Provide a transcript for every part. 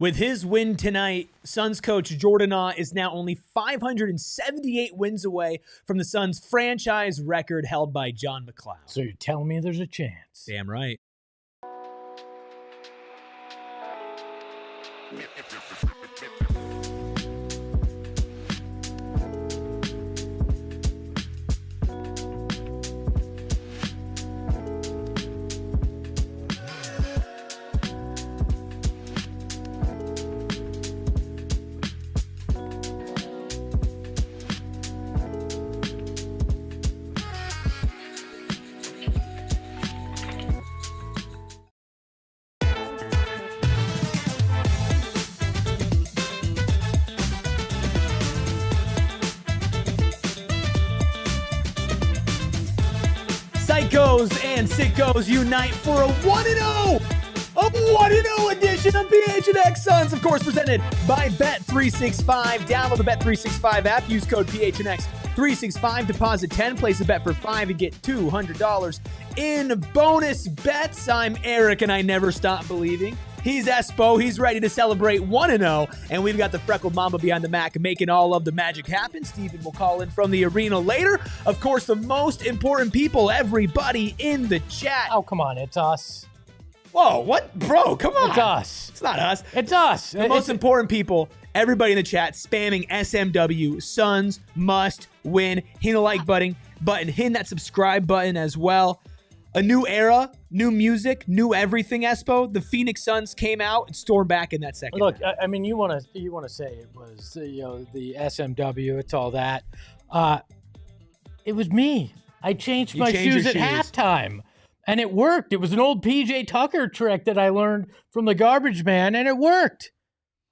With his win tonight, Suns coach Jordan is now only 578 wins away from the Suns' franchise record held by John McCloud. So you're telling me there's a chance? Damn right. Psychos and sickos unite for a 1-0 edition of PHNX Suns, of course, presented by Bet365. Download the Bet365 app, use code PHNX365, deposit 10, place a bet for 5 and get $200 in bonus bets. I'm Eric, and I never stop believing. He's Espo. He's ready to celebrate 1-0, and we've got the freckled mamba behind the Mac making all of the magic happen. Steven will call in from the arena later. Of course, the most important people, everybody in the chat. Oh, come on. It's us. Whoa, what? Bro, come on. It's us. It's not us. It's us. The most important people, everybody in the chat, spamming SMW. Suns must win. Hit the like button, hit that subscribe button as well. A new era, new music, new everything, Espo. The Phoenix Suns came out and stormed back in that second. Look, I mean, you want to say it was the SMW. It's all that. It was me. I changed my shoes at halftime, and it worked. It was an old PJ Tucker trick that I learned from the Garbage Man, and it worked.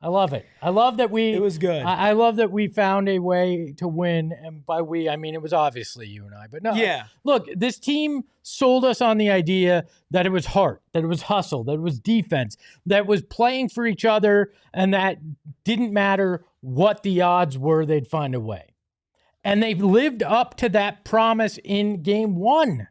I love it. I love that we. It was good. I love that we found a way to win, and by we, I mean it was obviously you and I. But no, yeah. Look, this team sold us on the idea that it was heart, that it was hustle, that it was defense, that was playing for each other, and that didn't matter what the odds were, they'd find a way. And they've lived up to that promise in game one.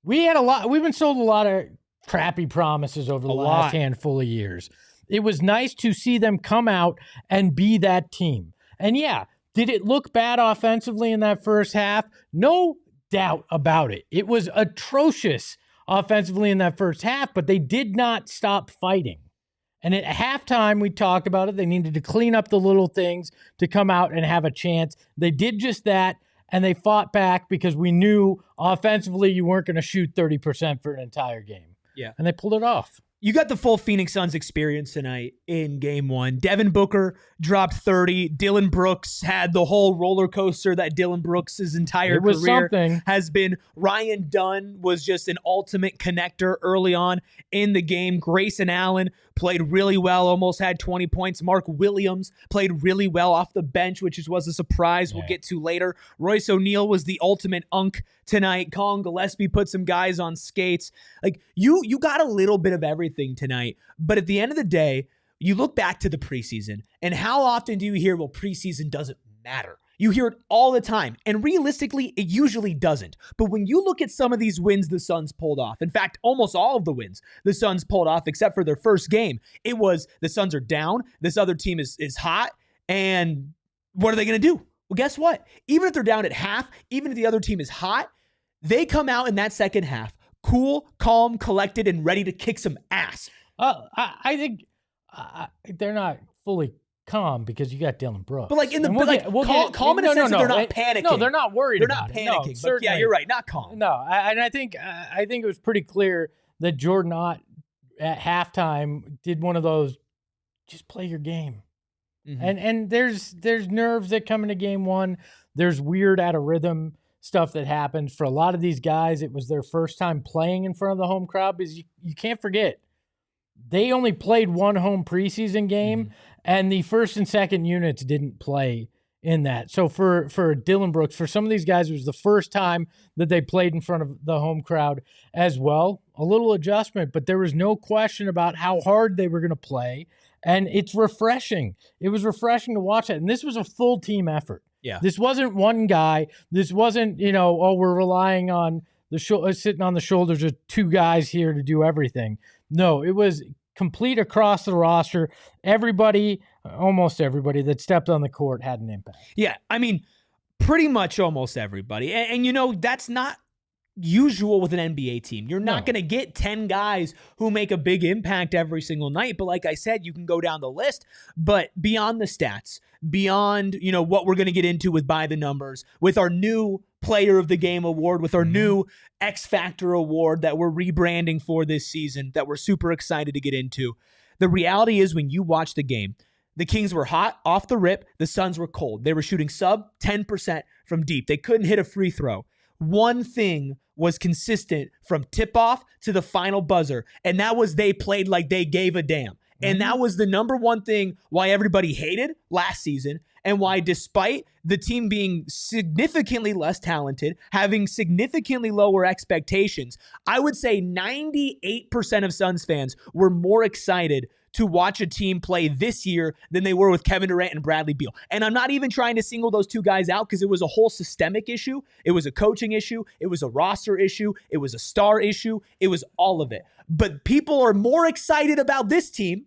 We've been sold a lot of crappy promises over the last handful of years. It was nice to see them come out and be that team. And yeah, did it look bad offensively in that first half? No doubt about it. It was atrocious offensively in that first half, but they did not stop fighting. And at halftime, we talked about it. They needed to clean up the little things to come out and have a chance. They did just that, and they fought back because we knew offensively you weren't going to shoot 30% for an entire game. Yeah. And they pulled it off. You got the full Phoenix Suns experience tonight in game one. Devin Booker dropped 30. Dillon Brooks had the whole roller coaster that Dillon Brooks' entire career has been. Ryan Dunn was just an ultimate connector early on in the game. Grayson Allen played really well, almost had 20 points. Mark Williams played really well off the bench, which was a surprise we'll get to later. Royce O'Neal was the ultimate unk tonight. Colin Gillespie put some guys on skates. Like, you got a little bit of everything tonight, but at the end of the day, you look back to the preseason, and how often do you hear, well, preseason doesn't matter? You hear it all the time, and realistically, it usually doesn't. But when you look at some of these wins the Suns pulled off, in fact, almost all of the wins the Suns pulled off, except for their first game, it was the Suns are down, this other team is hot, and what are they going to do? Well, guess what? Even if they're down at half, even if the other team is hot, they come out in that second half, cool, calm, collected, and ready to kick some ass. I think they're not fully calm because you got Dillon Brooks. But like in the calm in the sense that they're not panicking. No, they're not worried. They're not panicking. No, but yeah, you're right. Not calm. No, and I think it was pretty clear that Jordan Ott at halftime did one of those, just play your game. Mm-hmm. And there's nerves that come into game one. There's weird out of rhythm stuff that happens. For a lot of these guys, it was their first time playing in front of the home crowd, because you can't forget, they only played one home preseason game, and the first and second units didn't play in that. So for Dillon Brooks, for some of these guys, it was the first time that they played in front of the home crowd as well. A little adjustment, but there was no question about how hard they were going to play, and it's refreshing. It was refreshing to watch it, and this was a full team effort. Yeah. This wasn't one guy. This wasn't, we're relying on sitting on the shoulders of two guys here to do everything. No, it was complete across the roster. Everybody, almost everybody that stepped on the court had an impact. Yeah, I mean, pretty much almost everybody. And that's not usual with an NBA team. You're not going to get 10 guys who make a big impact every single night. But like I said, you can go down the list. But beyond the stats, beyond, what we're going to get into with By the Numbers, with our new Player of the Game award, with our new X Factor award that we're rebranding for this season, that we're super excited to get into. The reality is, when you watch the game, the Kings were hot off the rip. The Suns were cold. They were shooting sub 10% from deep. They couldn't hit a free throw. One thing was consistent from tip-off to the final buzzer, and that was they played like they gave a damn. And that was the number one thing why everybody hated last season, and why, despite the team being significantly less talented, having significantly lower expectations, I would say 98% of Suns fans were more excited to watch a team play this year than they were with Kevin Durant and Bradley Beal. And I'm not even trying to single those two guys out, because it was a whole systemic issue. It was a coaching issue. It was a roster issue. It was a star issue. It was all of it. But people are more excited about this team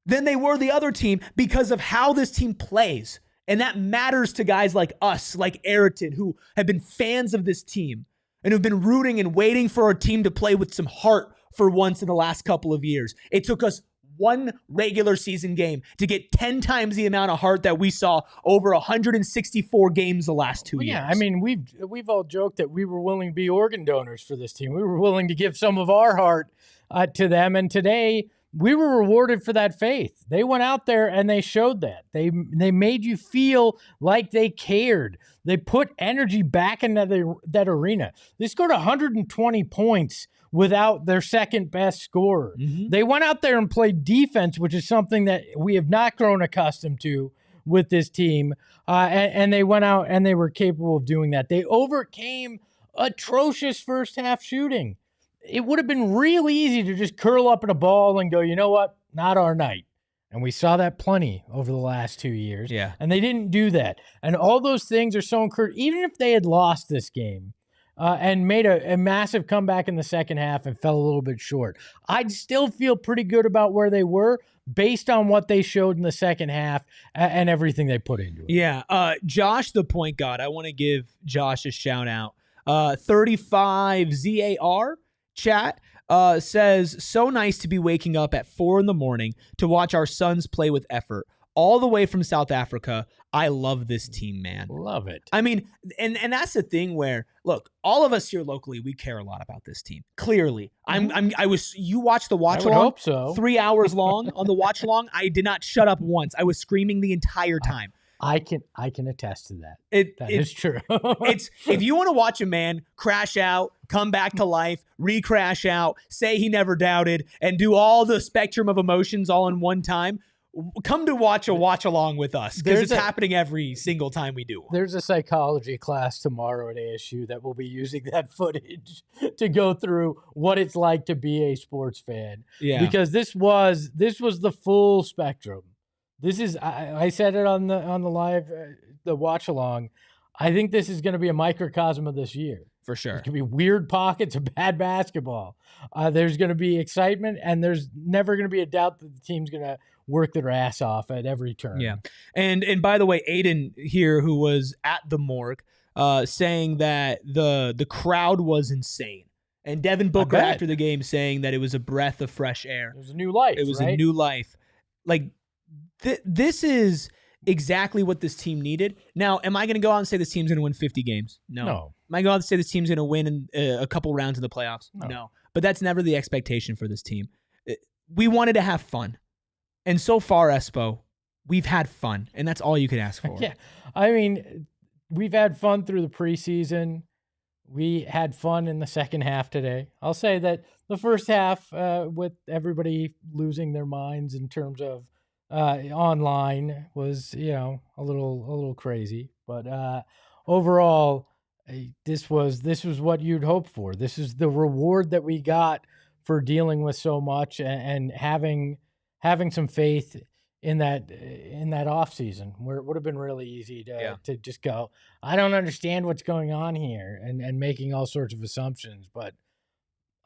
than they were the other team because of how this team plays. And that matters to guys like us, like Ayrton, who have been fans of this team and who've been rooting and waiting for our team to play with some heart for once in the last couple of years. It took us one regular season game to get 10 times the amount of heart that we saw over 164 games the last 2 years. Yeah, I mean, we've all joked that we were willing to be organ donors for this team. We were willing to give some of our heart to them, and today we were rewarded for that faith. They went out there and they showed that. They made you feel like they cared. They put energy back into that arena. They scored 120 points without their second best scorer. They went out there and played defense, which is something that we have not grown accustomed to with this team. And they went out and they were capable of doing that. They overcame atrocious first half shooting. It would have been real easy to just curl up in a ball and go, you know what? Not our night. And we saw that plenty over the last 2 years. Yeah. And they didn't do that. And all those things are so encouraging. Even if they had lost this game, and made a massive comeback in the second half and fell a little bit short, I'd still feel pretty good about where they were based on what they showed in the second half and everything they put into it. Yeah. Josh, the point guard, I want to give Josh a shout out. 35 ZAR chat says, so nice to be waking up at 4 a.m. to watch our Suns play with effort. All the way from South Africa. I love this team, man. Love it. I mean, and that's the thing where, look, all of us here locally, we care a lot about this team. Clearly. You watched the watch along. I would hope so. 3 hours long on the watch along. I did not shut up once. I was screaming the entire time. I can attest to that. That is true. It's if you want to watch a man crash out, come back to life, re-crash out, say he never doubted, and do all the spectrum of emotions all in one time, come to watch along with us, because it's happening every single time we do one. There's a psychology class tomorrow at ASU that will be using that footage to go through what it's like to be a sports fan. Yeah. Because this was the full spectrum. This is I said it on the live the watch along. I think this is going to be a microcosm of this year. For sure. There's going to be weird pockets of bad basketball. There's going to be excitement, and there's never going to be a doubt that the team's going to work their ass off at every turn. Yeah. And by the way, Aiden here, who was at the morgue, saying that the crowd was insane. And Devin Booker after the game saying that it was a breath of fresh air. It was a new life. It was a new life. Like, this is exactly what this team needed. Now, am I going to go out and say this team's going to win 50 games? No. Am I going to go out and say this team's going to win in a couple rounds of the playoffs? No. But that's never the expectation for this team. We wanted to have fun. And so far, Espo, we've had fun. And that's all you could ask for. Yeah. I mean, we've had fun through the preseason. We had fun in the second half today. I'll say that the first half, with everybody losing their minds in terms of online, was a little crazy. But overall, this was what you'd hope for. This is the reward that we got for dealing with so much and having some faith in that off season, where it would have been really easy to just go, I don't understand what's going on here, and making all sorts of assumptions. But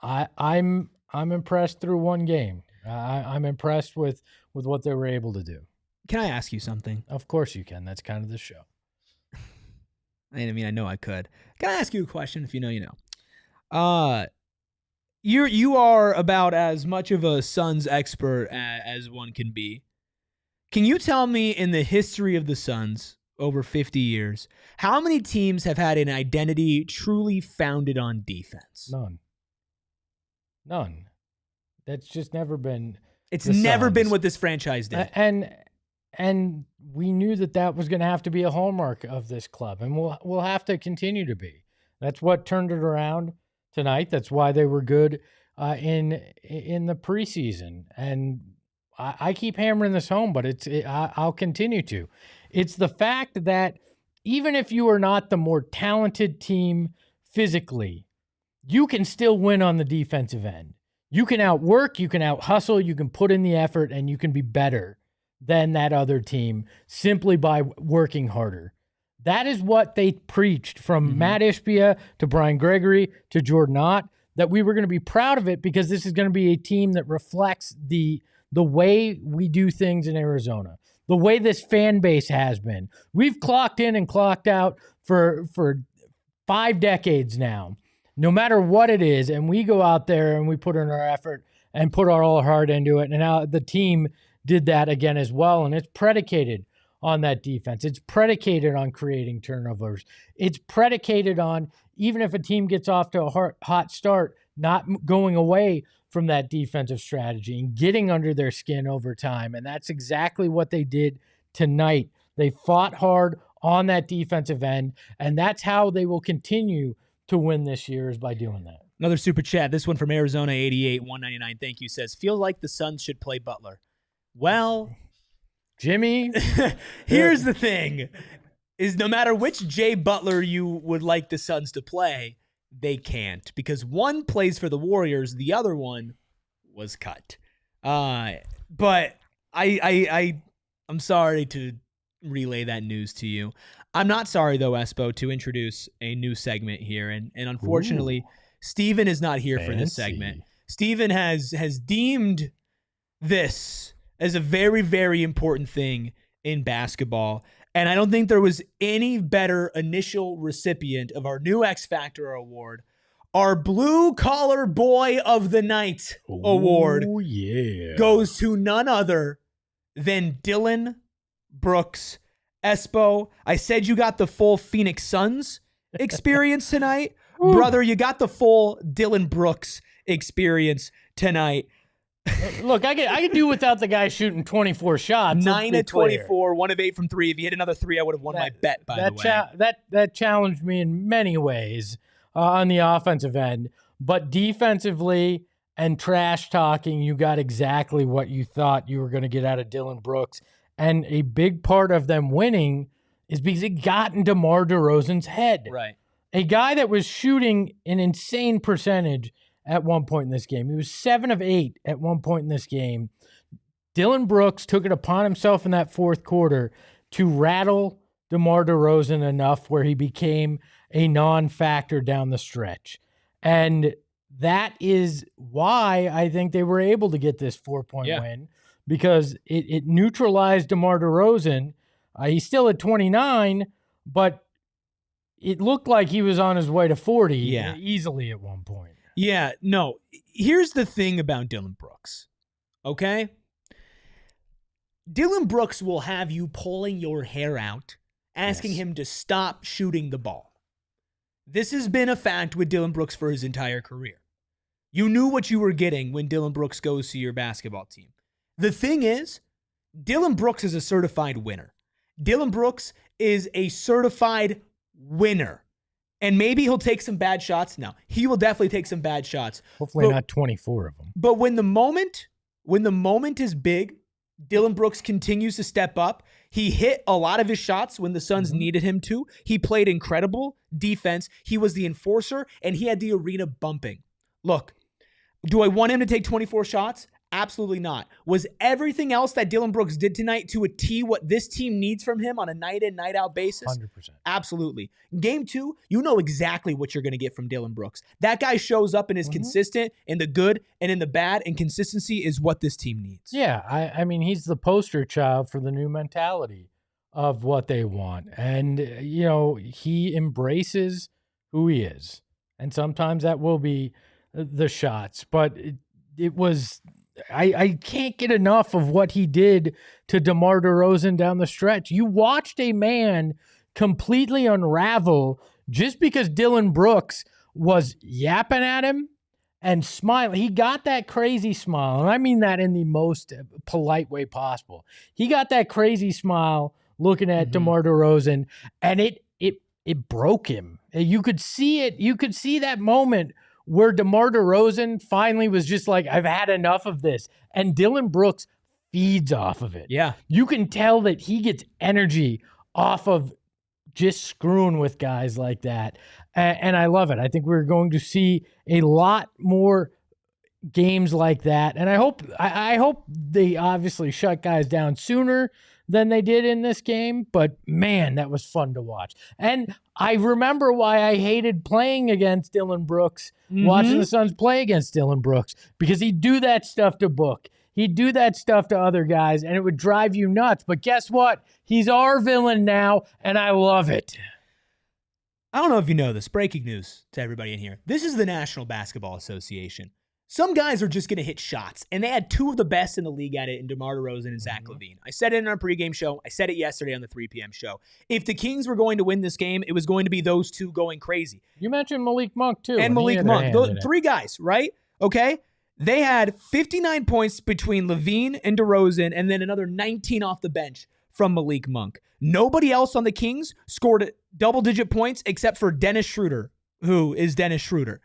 I'm impressed through one game. I'm impressed with what they were able to do. Can I ask you something? Of course you can. That's kind of the show. I mean, I know I could. Can I ask you a question? If you know, you know. You are about as much of a Suns expert as one can be. Can you tell me, in the history of the Suns over 50 years, how many teams have had an identity truly founded on defense? None. That's just never been. It's never been what this franchise did. And we knew that was going to have to be a hallmark of this club, and we'll have to continue to be. That's what turned it around tonight. That's why they were good in the preseason. And I keep hammering this home, but I'll continue to. It's the fact that even if you are not the more talented team physically, you can still win on the defensive end. You can outwork, you can out-hustle, you can put in the effort, and you can be better than that other team simply by working harder. That is what they preached from Matt Ishbia to Brian Gregory to Jordan Ott, that we were going to be proud of it because this is going to be a team that reflects the way we do things in Arizona, the way this fan base has been. We've clocked in and clocked out for 5 decades now, no matter what it is, and we go out there and we put in our effort and put our all heart into it, and now the team did that again as well, and it's predicated on that defense. It's predicated on creating turnovers. It's predicated on, even if a team gets off to a hot start, not going away from that defensive strategy and getting under their skin over time. And that's exactly what they did tonight. They fought hard on that defensive end, and that's how they will continue to win this year, is by doing that. Another super chat. This one from Arizona 88-199. Thank you. Says, feel like the Suns should play Butler. Well, Jimmy, here's the thing, is no matter which Jay Butler you would like the Suns to play, they can't, because one plays for the Warriors, the other one was cut. But I'm sorry to relay that news to you. I'm not sorry, though, Espo, to introduce a new segment here. And unfortunately, Steven is not here for this segment. Steven has deemed this as a very, very important thing in basketball. And I don't think there was any better initial recipient of our new X Factor award. Our Blue Collar Boy of the Night award goes to none other than Dillon Brooks. Espo, I said you got the full Phoenix Suns experience tonight. Brother, you got the full Dillon Brooks experience tonight. Look, I could do without the guy shooting 24 shots. 9 of 24, 1 of 8 from 3. If he hit another 3, I would have won my bet, by the way. That challenged me in many ways on the offensive end. But defensively and trash talking, you got exactly what you thought you were going to get out of Dillon Brooks. And a big part of them winning is because it got in DeMar DeRozan's head. Right. A guy that was shooting an insane percentage at one point in this game. He was 7 of 8 at one point in this game. Dillon Brooks took it upon himself in that fourth quarter to rattle DeMar DeRozan enough where he became a non-factor down the stretch. And that is why I think they were able to get this 4-point win, because it neutralized DeMar DeRozan. He's still at 29, but it looked like he was on his way to 40 easily at one point. Yeah, no. Here's the thing about Dillon Brooks, okay? Dillon Brooks will have you pulling your hair out, asking him to stop shooting the ball. This has been a fact with Dillon Brooks for his entire career. You knew what you were getting when Dillon Brooks goes to your basketball team. The thing is, Dillon Brooks is a certified winner. Dillon Brooks is a certified winner. And maybe he'll take some bad shots. No, he will definitely take some bad shots. Hopefully not 24 of them. But when the moment is big, Dillon Brooks continues to step up. He hit a lot of his shots when the Suns needed him to. He played incredible defense. He was the enforcer, and he had the arena bumping. Look, do I want him to take 24 shots? Absolutely not. Was everything else that Dillon Brooks did tonight to a T what this team needs from him on a night in, night out basis? 100%. Absolutely. Game 2, you know exactly what you're going to get from Dillon Brooks. That guy shows up and is consistent in the good and in the bad, and consistency is what this team needs. Yeah, I mean, he's the poster child for the new mentality of what they want. And, you know, he embraces who he is. And sometimes that will be the shots. But it was... I can't get enough of what he did to DeMar DeRozan down the stretch. You watched a man completely unravel just because Dillon Brooks was yapping at him and smiling. He got that crazy smile, and I mean that in the most polite way possible. He got that crazy smile looking at DeMar DeRozan, and it broke him. You could see it. You could see that moment where DeMar DeRozan finally was just like, I've had enough of this. And Dillon Brooks feeds off of it. Yeah. You can tell that he gets energy off of just screwing with guys like that. And I love it. I think we're going to see a lot more games like that. And I hope they obviously shut guys down sooner than they did in this game, but man, that was fun to watch. And I remember why I hated playing against Dillon Brooks, watching the Suns play against Dillon Brooks, because he'd do that stuff to Book. He'd do that stuff to other guys, and it would drive you nuts. But guess what? He's our villain now, and I love it. I don't know if you know this. Breaking news to everybody in here. This is the National Basketball Association. Some guys are just going to hit shots, and they had two of the best in the league at it in DeMar DeRozan and Zach LaVine. I said it in our pregame show. I said it yesterday on the 3 p.m. show. If the Kings were going to win this game, it was going to be those two going crazy. You mentioned Malik Monk, too. And Malik Monk. Those three guys, right? Okay? They had 59 points between LaVine and DeRozan, and then another 19 off the bench from Malik Monk. Nobody else on the Kings scored double-digit points except for Dennis Schroeder, who is Dennis Schroeder.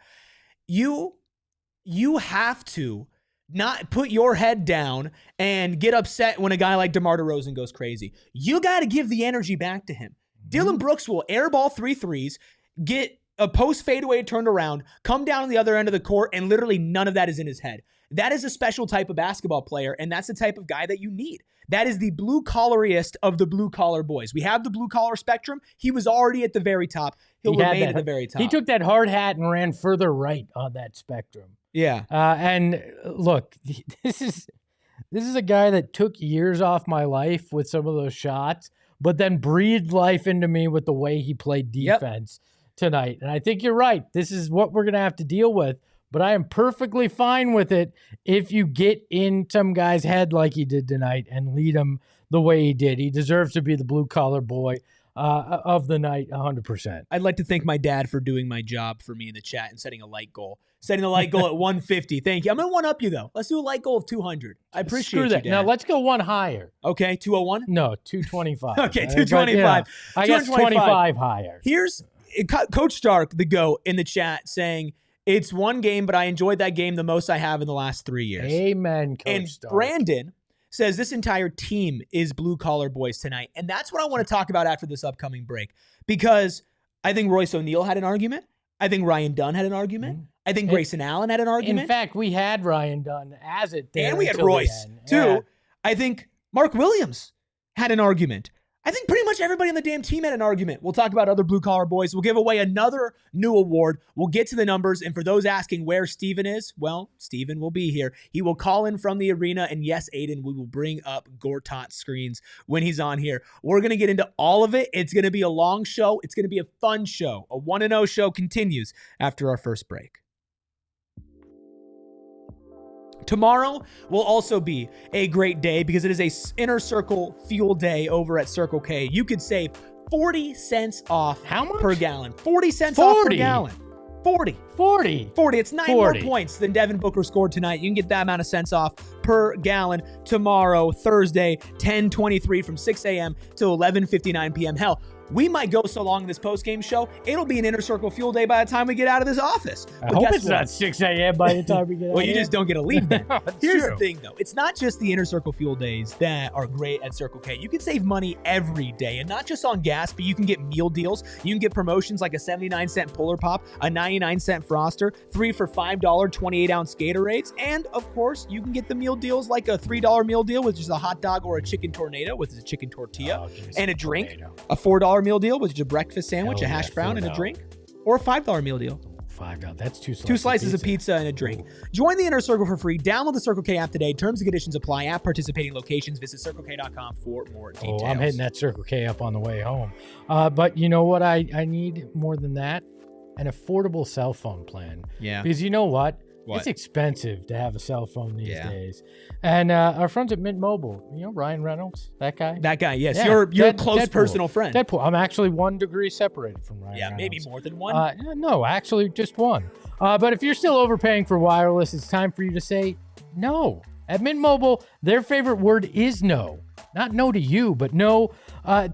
You have to not put your head down and get upset when a guy like DeMar DeRozan goes crazy. You got to give the energy back to him. Dillon Brooks will airball 3 threes, get a post fadeaway turned around, come down on the other end of the court, and literally none of that is in his head. That is a special type of basketball player, and that's the type of guy that you need. That is the blue-collariest of the blue-collar boys. We have the blue-collar spectrum. He was already at the very top. He'll remain at the very top. He took that hard hat and ran further right on that spectrum. Yeah. And look, this is a guy that took years off my life with some of those shots, but then breathed life into me with the way he played defense tonight. And I think you're right. This is what we're going to have to deal with. But I am perfectly fine with it if you get in some guy's head like he did tonight and lead him the way he did. He deserves to be the blue-collar boy of the night 100%. I'd like to thank my dad for doing my job for me in the chat and setting a light goal. Setting the light goal at 150. Thank you. I'm going to one-up you, though. Let's do a light goal of 200. I appreciate Screw that. you, Dad. Now, let's go one higher. Okay, 201? No, 225. Okay, 225. I guess 25 higher. Here's Coach Stark, the GOAT, in the chat saying, it's one game, but I enjoyed that game the most I have in the last 3 years. Amen, Coach Stark. Brandon says this entire team is blue-collar boys tonight. And that's what I want to talk about after this upcoming break. Because I think Royce O'Neal had an argument. I think Ryan Dunn had an argument. I think Grayson Allen had an argument. In fact, we had Ryan Dunn as it there. And we had Royce, too. Yeah. I think Mark Williams had an argument. I think pretty much everybody on the damn team had an argument. We'll talk about other blue-collar boys. We'll give away another new award. We'll get to the numbers. And for those asking where Steven is, well, Steven will be here. He will call in from the arena. And yes, Aiden, we will bring up Gortat screens when he's on here. We're going to get into all of it. It's going to be a long show. It's going to be a fun show. A 1-0 show continues after our first break. Tomorrow will also be a great day because it is a Inner Circle Fuel Day over at Circle K. You could save 40 cents off per gallon. 40 cents off per gallon. 40. It's 9 more points than Devin Booker scored tonight. You can get that amount of cents off per gallon tomorrow, Thursday, 10/23 from 6 a.m. to 11:59 p.m. Hell, we might go so long in this post-game show, it'll be an Inner Circle Fuel Day by the time we get out of this office. I hope it's not 6 a.m. by the time we get out. Well, you here. just don't get to leave then. Here's true. the thing, though. It's not just the Inner Circle Fuel Days that are great at Circle K. You can save money every day, and not just on gas, but you can get meal deals. You can get promotions like a 79-cent Polar Pop, a 99-cent Froster, 3 for $5 28-ounce Gatorades, and, of course, you can get the meal deals like a $3 meal deal, which is a hot dog or a chicken tornado, which is a chicken tortilla, and a drink, a $4 meal deal, which is a breakfast sandwich, a hash brown, and a drink, or a $5 meal deal. $5. That's two slices of pizza and a drink. Join the Inner Circle for free. Download the Circle K app today. Terms and conditions apply at participating locations. Visit CircleK.com for more details. Oh, I'm hitting that Circle K up on the way home. But you know what I need more than that? An affordable cell phone plan. Yeah. Because you know what? It's expensive to have a cell phone these days. And our friends at Mint Mobile, you know, Ryan Reynolds, that guy? That guy, yes. Yeah, your close Deadpool, personal friend. Deadpool. I'm actually 1 degree separated from Ryan Reynolds. Maybe more than one. No, actually just one. But if you're still overpaying for wireless, it's time for you to say no. At Mint Mobile, their favorite word is no. Not no to you, but no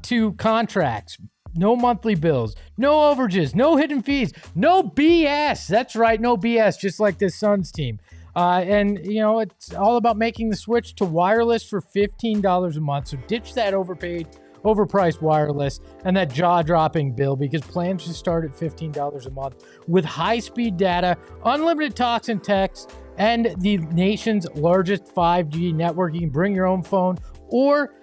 to contracts. No monthly bills, no overages, no hidden fees, no BS. That's right, no BS, just like this Suns team. And, you know, it's all about making the switch to wireless for $15 a month. So ditch that overpriced wireless and that jaw-dropping bill, because plans just start at $15 a month with high-speed data, unlimited talks and texts, and the nation's largest 5G network. You can bring your own phone or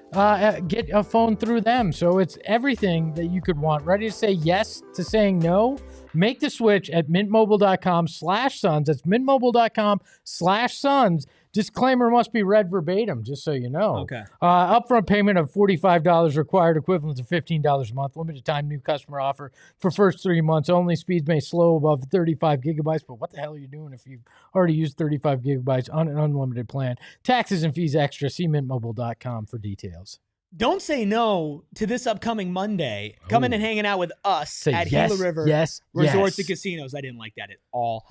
get a phone through them. So it's everything that you could want. Ready to say yes to saying no? Make the switch at mintmobile.com/Suns. That's mintmobile.com/Suns. Disclaimer must be read verbatim, just so you know. Okay. Upfront payment of $45 required, equivalent to $15 a month. Limited time new customer offer for first 3 months only. Speeds may slow above 35 gigabytes, but what the hell are you doing if you've already used 35 gigabytes on an unlimited plan? Taxes and fees extra. See mintmobile.com for details. Don't say no to this upcoming Monday. Coming and hanging out with us at Gila River Resorts and Casinos. I didn't like that at all.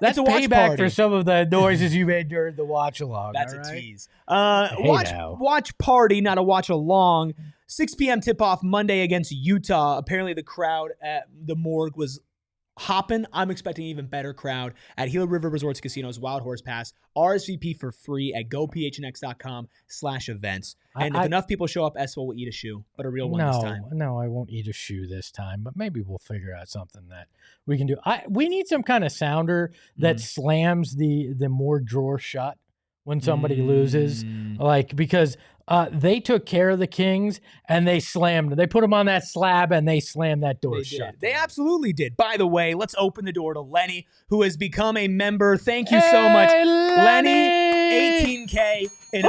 That's a watch payback party for some of the noises you made during the watch along. That's a tease. Watch party, not a watch along. 6 p.m. tip-off Monday against Utah. Apparently the crowd at the morgue was hopping. I'm expecting an even better crowd at Gila River Resorts Casinos Wild Horse Pass. RSVP for free at gophnx.com/events. And if enough people show up, Espo will eat a shoe, but a real one this time. No, I won't eat a shoe this time, but maybe we'll figure out something that we can do. We need some kind of sounder that slams the more drawer shut when somebody loses, because they took care of the Kings and they slammed. They put them on that slab and they slammed that door shut. They absolutely did. By the way, let's open the door to Lenny, who has become a member. Thank you so much, Lenny. 18K, an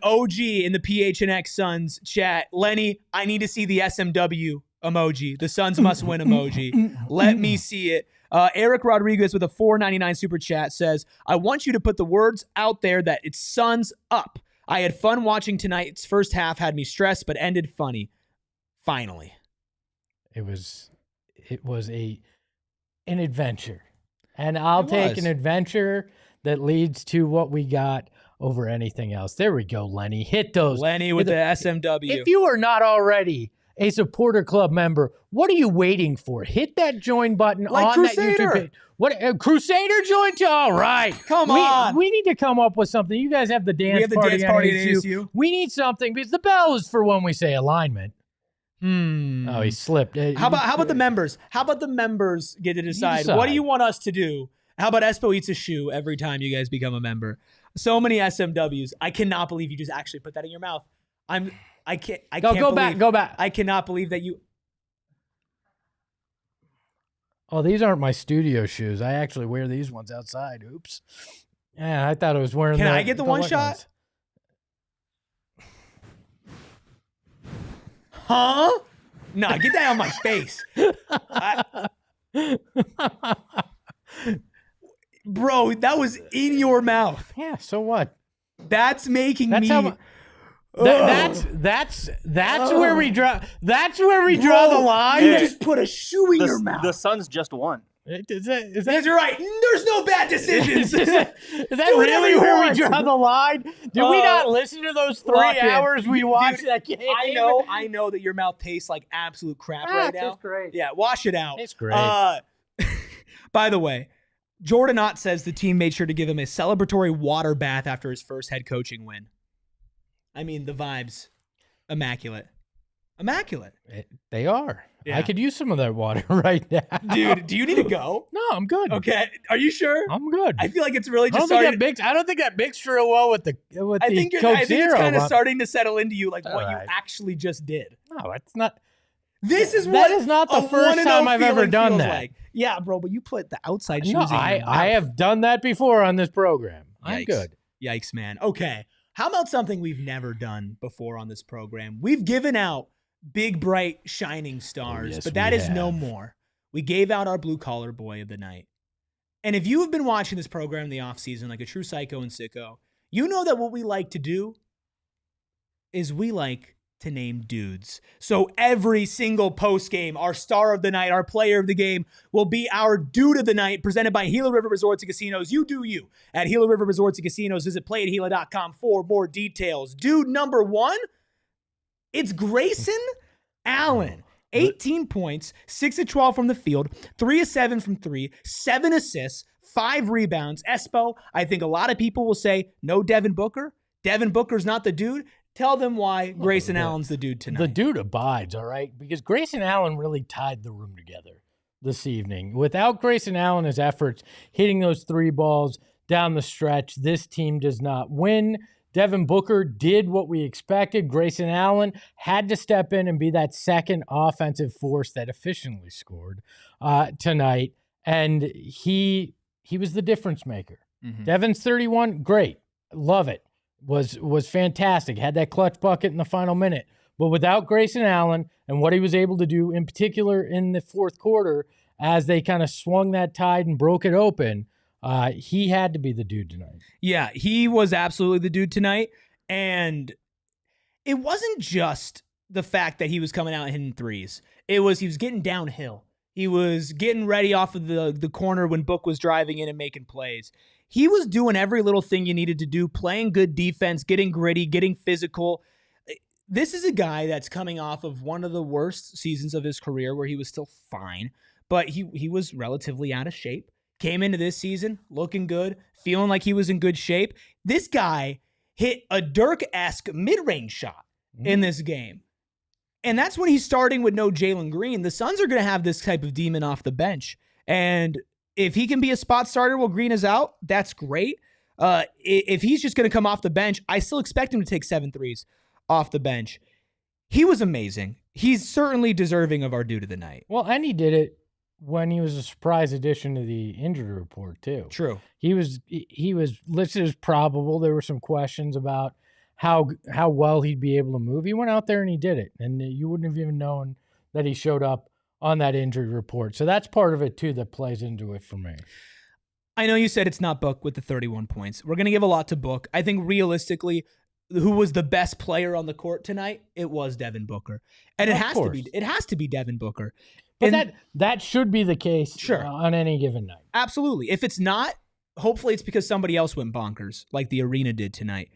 OG in the PHNX Suns chat. Lenny, I need to see the SMW emoji, the Suns must win emoji. Let me see it. Eric Rodriguez with a $4.99 super chat says, I want you to put the words out there that it's Suns up. I had fun watching tonight's first half, had me stressed, but ended funny. Finally. It was an adventure. And I'll take an adventure that leads to what we got over anything else. There we go, Lenny. Hit those. Lenny with the SMW. If you are not already a supporter club member, what are you waiting for? Hit that join button on Crusader. That YouTube page. What, Crusader joined you? All right. Come on. We need to come up with something. You guys have the dance party. We have the dance party at ASU. We need something because the bell is for when we say alignment. Oh, he slipped. How about the members? How about the members get to decide? What do you want us to do? How about Espo eats a shoe every time you guys become a member? So many SMWs. I cannot believe you just actually put that in your mouth. I can't. Go back. I cannot believe that you. Oh, these aren't my studio shoes. I actually wear these ones outside. Oops. Yeah, I thought I was wearing. Can I get the one shot? Huh? No, get that on my face. Bro, that was in your mouth. Yeah, so what? That's making me. That's where we draw. That's where we draw the line. You just put a shoe in your mouth. The Suns just won. Is that yes, you're right. There's no bad decisions. is that really where we draw the line? Did we not listen to those 3 hours we watched that game? I know that your mouth tastes like absolute crap right now. It's great. Yeah, wash it out. It's great. By the way, Jordan Ott says the team made sure to give him a celebratory water bath after his first head coaching win. I mean, the vibes, immaculate. They are. Yeah. I could use some of that water right now. Dude, do you need to go? No, I'm good. Okay. Are you sure? I'm good. I feel like it's really just I don't think that mixed real well with the Coke Zero. I think it's kind of starting to settle into you like what you actually just did. No, it's not. That is not the first time I've ever done that. Like. Yeah, bro, but you put the outside shoes in. I have done that before on this program. Yikes. I'm good. Yikes, man. Okay. How about something we've never done before on this program? We've given out big, bright, shining stars, but that is no more. We gave out our blue-collar boy of the night. And if you have been watching this program in the offseason like a true psycho and sicko, you know that what we like to do is we like to name dudes. So every single post game, our star of the night, our player of the game will be our dude of the night, presented by Gila River Resorts and Casinos. You do you at Gila River Resorts and Casinos. Visit playatgila.com for more details. Dude number one, it's Grayson Allen. 18 points, 6 of 12 from the field, 3 of 7 from 3, 7 assists, 5 rebounds. Espo, I think a lot of people will say, no Devin Booker. Devin Booker's not the dude. Tell them why Grayson Allen's the dude tonight. The dude abides, all right? Because Grayson Allen really tied the room together this evening. Without Grayson Allen, his efforts hitting those 3 balls down the stretch, this team does not win. Devin Booker did what we expected. Grayson Allen had to step in and be that second offensive force that efficiently scored tonight. And he was the difference maker. Mm-hmm. Devin's 31, great. Love it. Was fantastic. Had that clutch bucket in the final minute. But without Grayson Allen and what he was able to do, in particular in the fourth quarter, as they kind of swung that tide and broke it open, he had to be the dude tonight. Yeah, he was absolutely the dude tonight. And it wasn't just the fact that he was coming out hitting threes. He was getting downhill. He was getting ready off of the corner when Book was driving in and making plays. He was doing every little thing you needed to do, playing good defense, getting gritty, getting physical. This is a guy that's coming off of one of the worst seasons of his career where he was still fine, but he was relatively out of shape. Came into this season looking good, feeling like he was in good shape. This guy hit a Dirk-esque mid-range shot in this game. And that's when he's starting with no Jalen Green. The Suns are going to have this type of demon off the bench. And if he can be a spot starter while Green is out, that's great. If he's just going to come off the bench, I still expect him to take 7 threes off the bench. He was amazing. He's certainly deserving of our dude of the night. Well, and he did it when he was a surprise addition to the injury report, too. True. He was listed as probable. There were some questions about how well he'd be able to move. He went out there and he did it, and you wouldn't have even known that he showed up on that injury report. So that's part of it, too, that plays into it for me. I know you said it's not Book with the 31 points. We're going to give a lot to Book. I think realistically, who was the best player on the court tonight? It was Devin Booker. And it has to be Devin Booker. But that should be the case sure. On any given night. Absolutely. If it's not, hopefully it's because somebody else went bonkers, like the arena did tonight.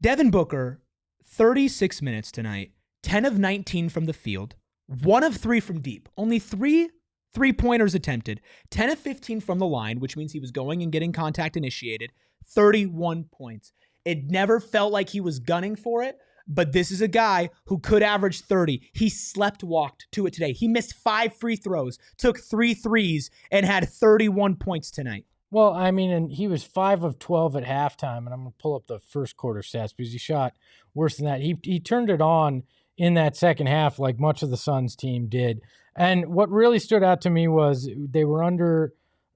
Devin Booker, 36 minutes tonight, 10 of 19 from the field, 1 of 3 from deep. Only 3 3-pointers attempted, 10 of 15 from the line, which means he was going and getting contact initiated, 31 points. It never felt like he was gunning for it, but this is a guy who could average 30. He walked to it today. He missed 5 free throws, took 3 threes, and had 31 points tonight. Well, I mean, and he was 5 of 12 at halftime, and I'm going to pull up the first quarter stats because he shot worse than that. He turned it on in that second half like much of the Suns team did. And what really stood out to me was they were under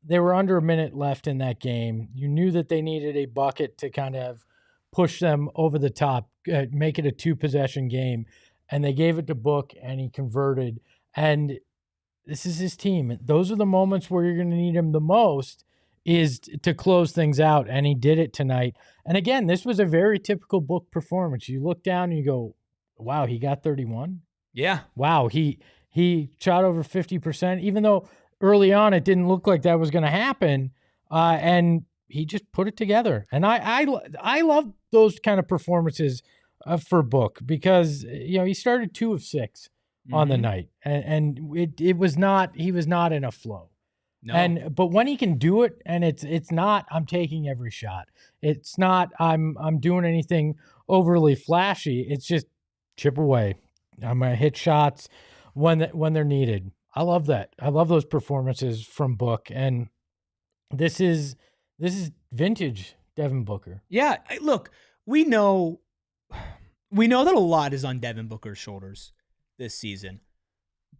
a minute left in that game. You knew that they needed a bucket to kind of push them over the top, make it a 2-possession game. And they gave it to Book, and he converted. And this is his team. Those are the moments where you're going to need him the most, is to close things out. And he did it tonight. And again, this was a very typical Book performance. You look down and you go, wow, he got 31? Yeah. Wow, he shot over 50%, even though early on, it didn't look like that was going to happen. And he just put it together. And I love those kind of performances for Book, because, he started 2 of 6 on the night, and he was not in a flow. No. But when he can do it, and it's not I'm taking every shot, it's not I'm doing anything overly flashy, it's just chip away. I'm gonna hit shots when they're needed. I love that. I love those performances from Book, and this is vintage Devin Booker. Yeah, look, we know that a lot is on Devin Booker's shoulders this season.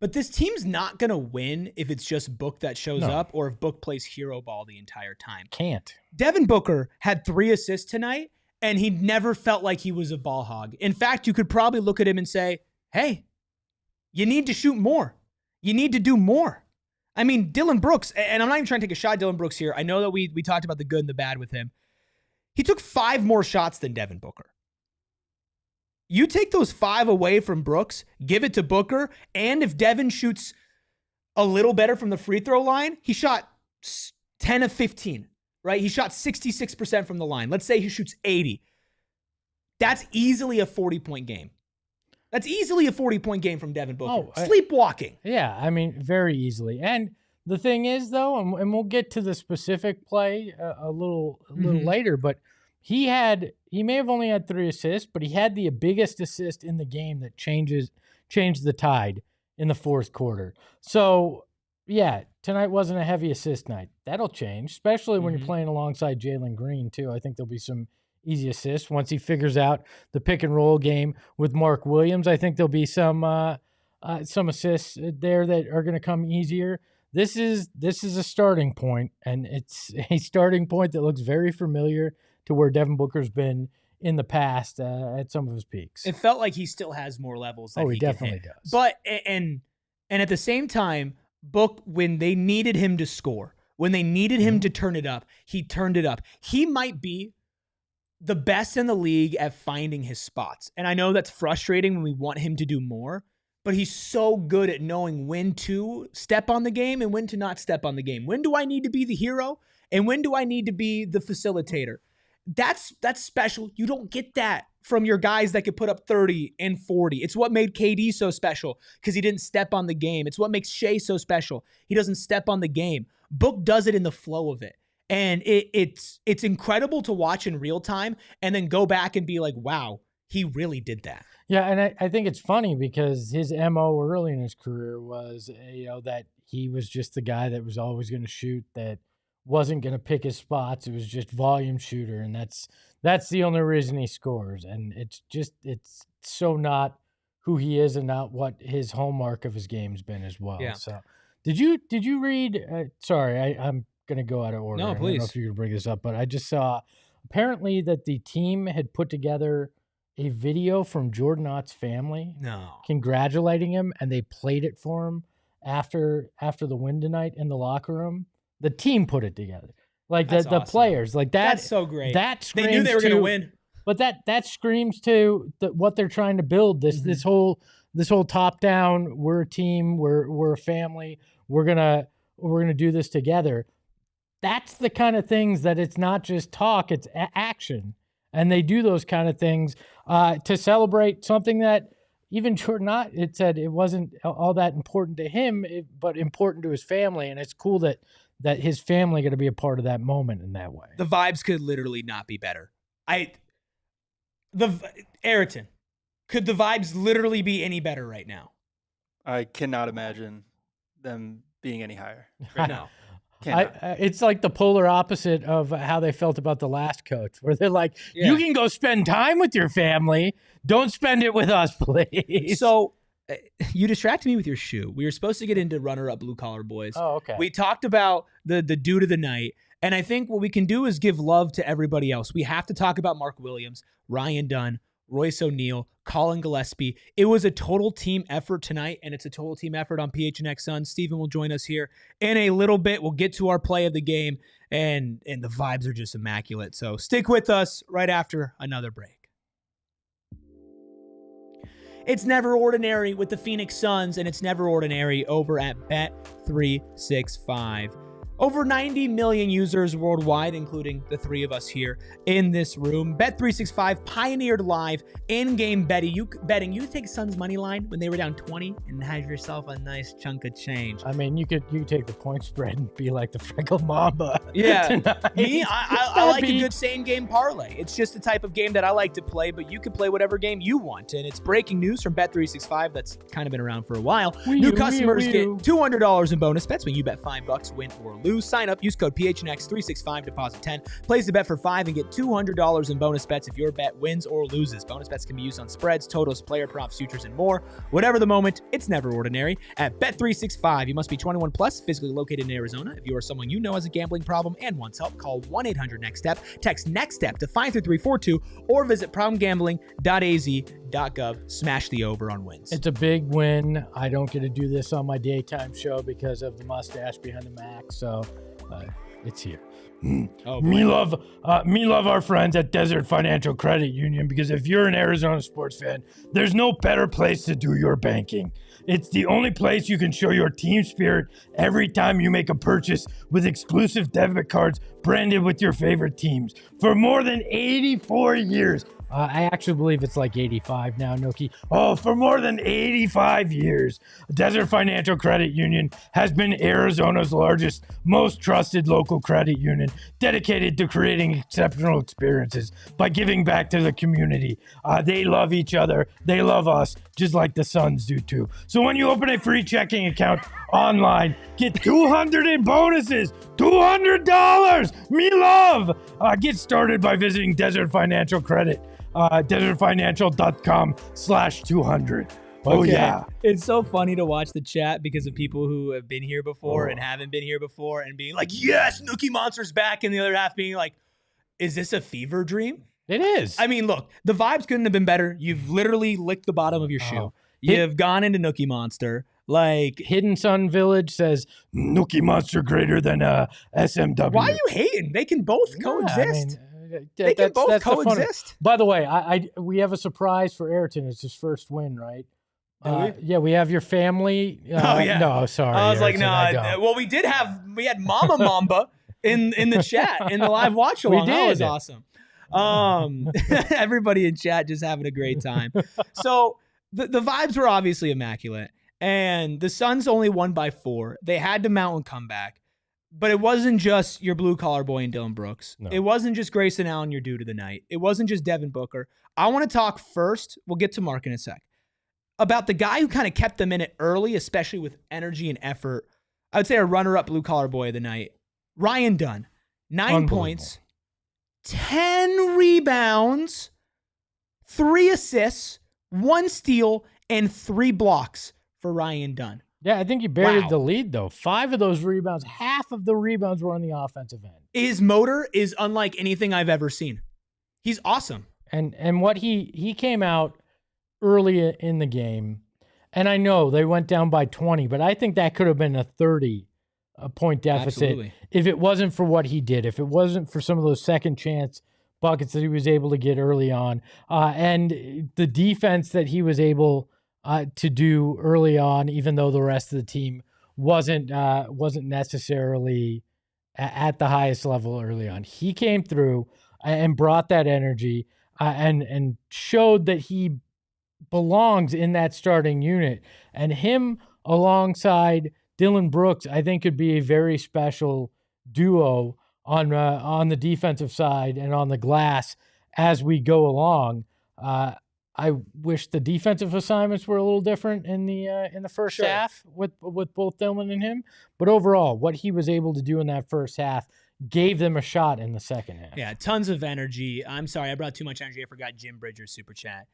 But this team's not going to win if it's just Book that shows up, or if Book plays hero ball the entire time. Can't. Devin Booker had 3 assists tonight, and he never felt like he was a ball hog. In fact, you could probably look at him and say, hey, you need to shoot more. You need to do more. I mean, Dillon Brooks, and I'm not even trying to take a shot at Dillon Brooks here. I know that we talked about the good and the bad with him. He took 5 more shots than Devin Booker. You take those 5 away from Brooks, give it to Booker, and if Devin shoots a little better from the free throw line, he shot 10 of 15, right? He shot 66% from the line. Let's say he shoots 80. That's easily a 40-point game. That's easily a 40-point game from Devin Booker. Sleepwalking. Yeah, I mean, very easily. And the thing is, though, and we'll get to the specific play a little later, but he may have only had 3 assists, but he had the biggest assist in the game that changed the tide in the fourth quarter. So, yeah, tonight wasn't a heavy assist night. That'll change, especially when you're playing alongside Jalen Green, too. I think there'll be some easy assists once he figures out the pick and roll game with Mark Williams. I think there'll be some assists there that are going to come easier. This is a starting point, and it's a starting point that looks very familiar to where Devin Booker's been in the past at some of his peaks. It felt like he still has more levels that he definitely does. But and at the same time, Book, when they needed him to score, when they needed him to turn it up, he turned it up. He might be the best in the league at finding his spots. And I know that's frustrating when we want him to do more, but he's so good at knowing when to step on the game and when to not step on the game. When do I need to be the hero and when do I need to be the facilitator? That's special. You don't get that from your guys that could put up 30 and 40. It's what made KD so special, because he didn't step on the game. It's what makes Shea so special. He doesn't step on the game. Book does it in the flow of it. And it's incredible to watch in real time and then go back and be like, wow, he really did that. Yeah, and I think it's funny because his MO early in his career was, that he was just the guy that was always going to shoot, that wasn't going to pick his spots. It was just volume shooter, and that's the only reason he scores. And it's so not who he is and not what his hallmark of his game's been as well. Yeah. So did you read? Sorry, I'm going to go out of order. No, please. I don't know if you're going to bring this up, but I just saw apparently that the team had put together a video from Jordan Ott's family, congratulating him, and they played it for him after the win tonight in the locker room. The team put it together, like the awesome. Players, like that. That's so great. That they knew they were going to win, but that screams to what they're trying to build. This whole top down. We're a team. We're a family. We're gonna do this together. That's the kind of things that it's not just talk; it's action. And they do those kind of things to celebrate something that even Jordan Ott, it said it wasn't all that important to him, but important to his family. And it's cool that his family got to be a part of that moment in that way. The vibes could literally not be better. Ayrton, could the vibes literally be any better right now? I cannot imagine them being any higher right now. It's like the polar opposite of how they felt about the last coach, where they're like, you can go spend time with your family. Don't spend it with us, please. So you distracted me with your shoe. We were supposed to get into runner-up blue-collar boys. Oh, okay. We talked about the dude of the night, and I think what we can do is give love to everybody else. We have to talk about Mark Williams, Ryan Dunn, Royce O'Neal, Colin Gillespie. It was a total team effort tonight, and it's a total team effort on PHNX Sun. Steven will join us here in a little bit. We'll get to our play of the game, and the vibes are just immaculate. So stick with us right after another break. It's never ordinary with the Phoenix Suns, and it's never ordinary over at Bet365. Over 90 million users worldwide, including the three of us here in this room. Bet365 pioneered live in-game betting. You take Suns money line when they were down 20 and have yourself a nice chunk of change. I mean, you take the point spread and be like the freckled Mamba. Yeah, tonight. me, I like a good same-game parlay. It's just the type of game that I like to play, but you can play whatever game you want. And it's breaking news from Bet365 that's kind of been around for a while. New customers get $200 in bonus bets when you bet $5, win or lose. Sign up, use code PHNX365, deposit 10. Place the bet for $5 and get $200 in bonus bets if your bet wins or loses. Bonus bets can be used on spreads, totals, player props, futures, and more. Whatever the moment, it's never ordinary. At Bet365, you must be 21 plus, physically located in Arizona. If you or someone you know has a gambling problem and wants help, call 1-800-NEXT-STEP. Text NEXT-STEP to 53342 or visit problemgambling.az.gov. Smash the over on wins. It's a big win. I don't get to do this on my daytime show because of the mustache behind the Mac, so it's here. Me love our friends at Desert Financial Credit Union, because if you're an Arizona sports fan, there's no better place to do your banking. It's the only place you can show your team spirit every time you make a purchase with exclusive debit cards branded with your favorite teams. For more than 84 years, I actually believe it's like 85 now, Noki. Oh, for more than 85 years, Desert Financial Credit Union has been Arizona's largest, most trusted local credit union, dedicated to creating exceptional experiences by giving back to the community. They love each other. They love us, just like the Suns do too. So when you open a free checking account online, get $200 in bonuses. $200. Me love. Get started by visiting Desert Financial Credit. desertfinancial.com/200. Oh, okay. Yeah. It's so funny to watch the chat because of people who have been here before and haven't been here before and being like, yes, Nookie Monster's back. And the other half being like, is this a fever dream? It is. I mean, look, the vibes couldn't have been better. You've literally licked the bottom of your shoe. You've gone into Nookie Monster. Like, Hidden Sun Village says, Nookie Monster greater than SMW. Why are you hating? They can both coexist. They can both coexist. By the way, we have a surprise for Ayrton. It's his first win, right? Yeah, we have your family. Oh, yeah. No, sorry. I was Ayrton, like, no. Well, we had Mama Mamba in the chat, in the live watch along. That was awesome. Everybody in chat just having a great time. So the vibes were obviously immaculate. And the Suns only won by 4. They had to mount a comeback. But it wasn't just your blue-collar boy and Dillon Brooks. No. It wasn't just Grayson Allen, your dude of the night. It wasn't just Devin Booker. I want to talk first, we'll get to Mark in a sec, about the guy who kind of kept them in it early, especially with energy and effort. I would say a runner-up blue-collar boy of the night. Ryan Dunn, 9 points, 10 rebounds, 3 assists, 1 steal, and 3 blocks for Ryan Dunn. Yeah, I think he buried the lead, though. 5 of those rebounds, half of the rebounds were on the offensive end. His motor is unlike anything I've ever seen. He's awesome. And what he came out early in the game, and I know they went down by 20, but I think that could have been a 30-point deficit if it wasn't for what he did, if it wasn't for some of those second chance buckets that he was able to get early on, and the defense that he was able to do early on, even though the rest of the team wasn't necessarily at the highest level early on. He came through and brought that energy and showed that he belongs in that starting unit. And him alongside Dillon Brooks, I think, could be a very special duo on the defensive side and on the glass as we go along. I wish the defensive assignments were a little different in the first half with both Dillon and him. But overall, what he was able to do in that first half gave them a shot in the second half. Yeah, tons of energy. I'm sorry, I brought too much energy. I forgot Jim Bridger's super chat.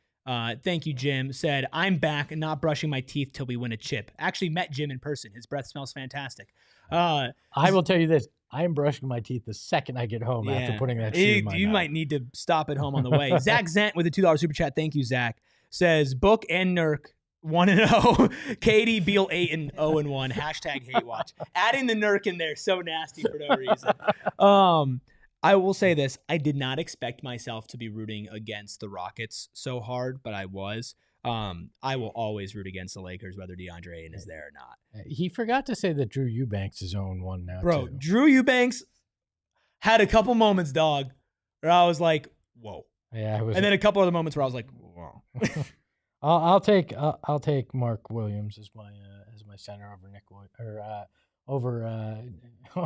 Thank you, Jim. Said, I'm back and not brushing my teeth till we win a chip. Actually met Jim in person. His breath smells fantastic. I will tell you this. I am brushing my teeth the second I get home after putting that shoe in my mouth. Might need to stop at home on the way. Zach Zent with a $2 super chat. Thank you, Zach. Says, Book and Nurk 1-0. Katie, Beal 8-0-1. Hashtag hate watch. Adding the Nurk in there, so nasty for no reason. I will say this. I did not expect myself to be rooting against the Rockets so hard, but I was. I will always root against the Lakers, whether DeAndre Ayton is there or not. He forgot to say that Drew Eubanks is 0-1 now, Bro, too. Drew Eubanks had a couple moments, dog, where I was like, whoa. Yeah, and then a couple other moments where I was like, whoa. I'll take Mark Williams as my center over Nick over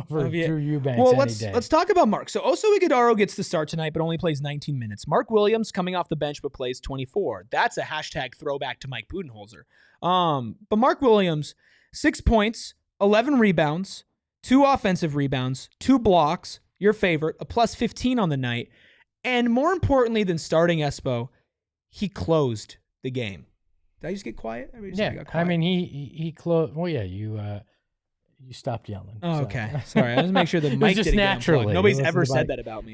Drew Eubanks. Well, let's talk about Mark. So Oso Ighodaro gets the start tonight, but only plays 19 minutes. Mark Williams coming off the bench, but plays 24. That's a hashtag throwback to Mike Budenholzer. But Mark Williams, 6 points, 11 rebounds, 2 offensive rebounds, 2 blocks. Your favorite, a plus 15 on the night, and more importantly than starting Espo, he closed the game. Did I just get quiet? I mean, he closed. Well, yeah, you stopped yelling. Oh, so. Okay. Sorry. I just make sure the mic didn't naturally. Nobody's ever said that about me.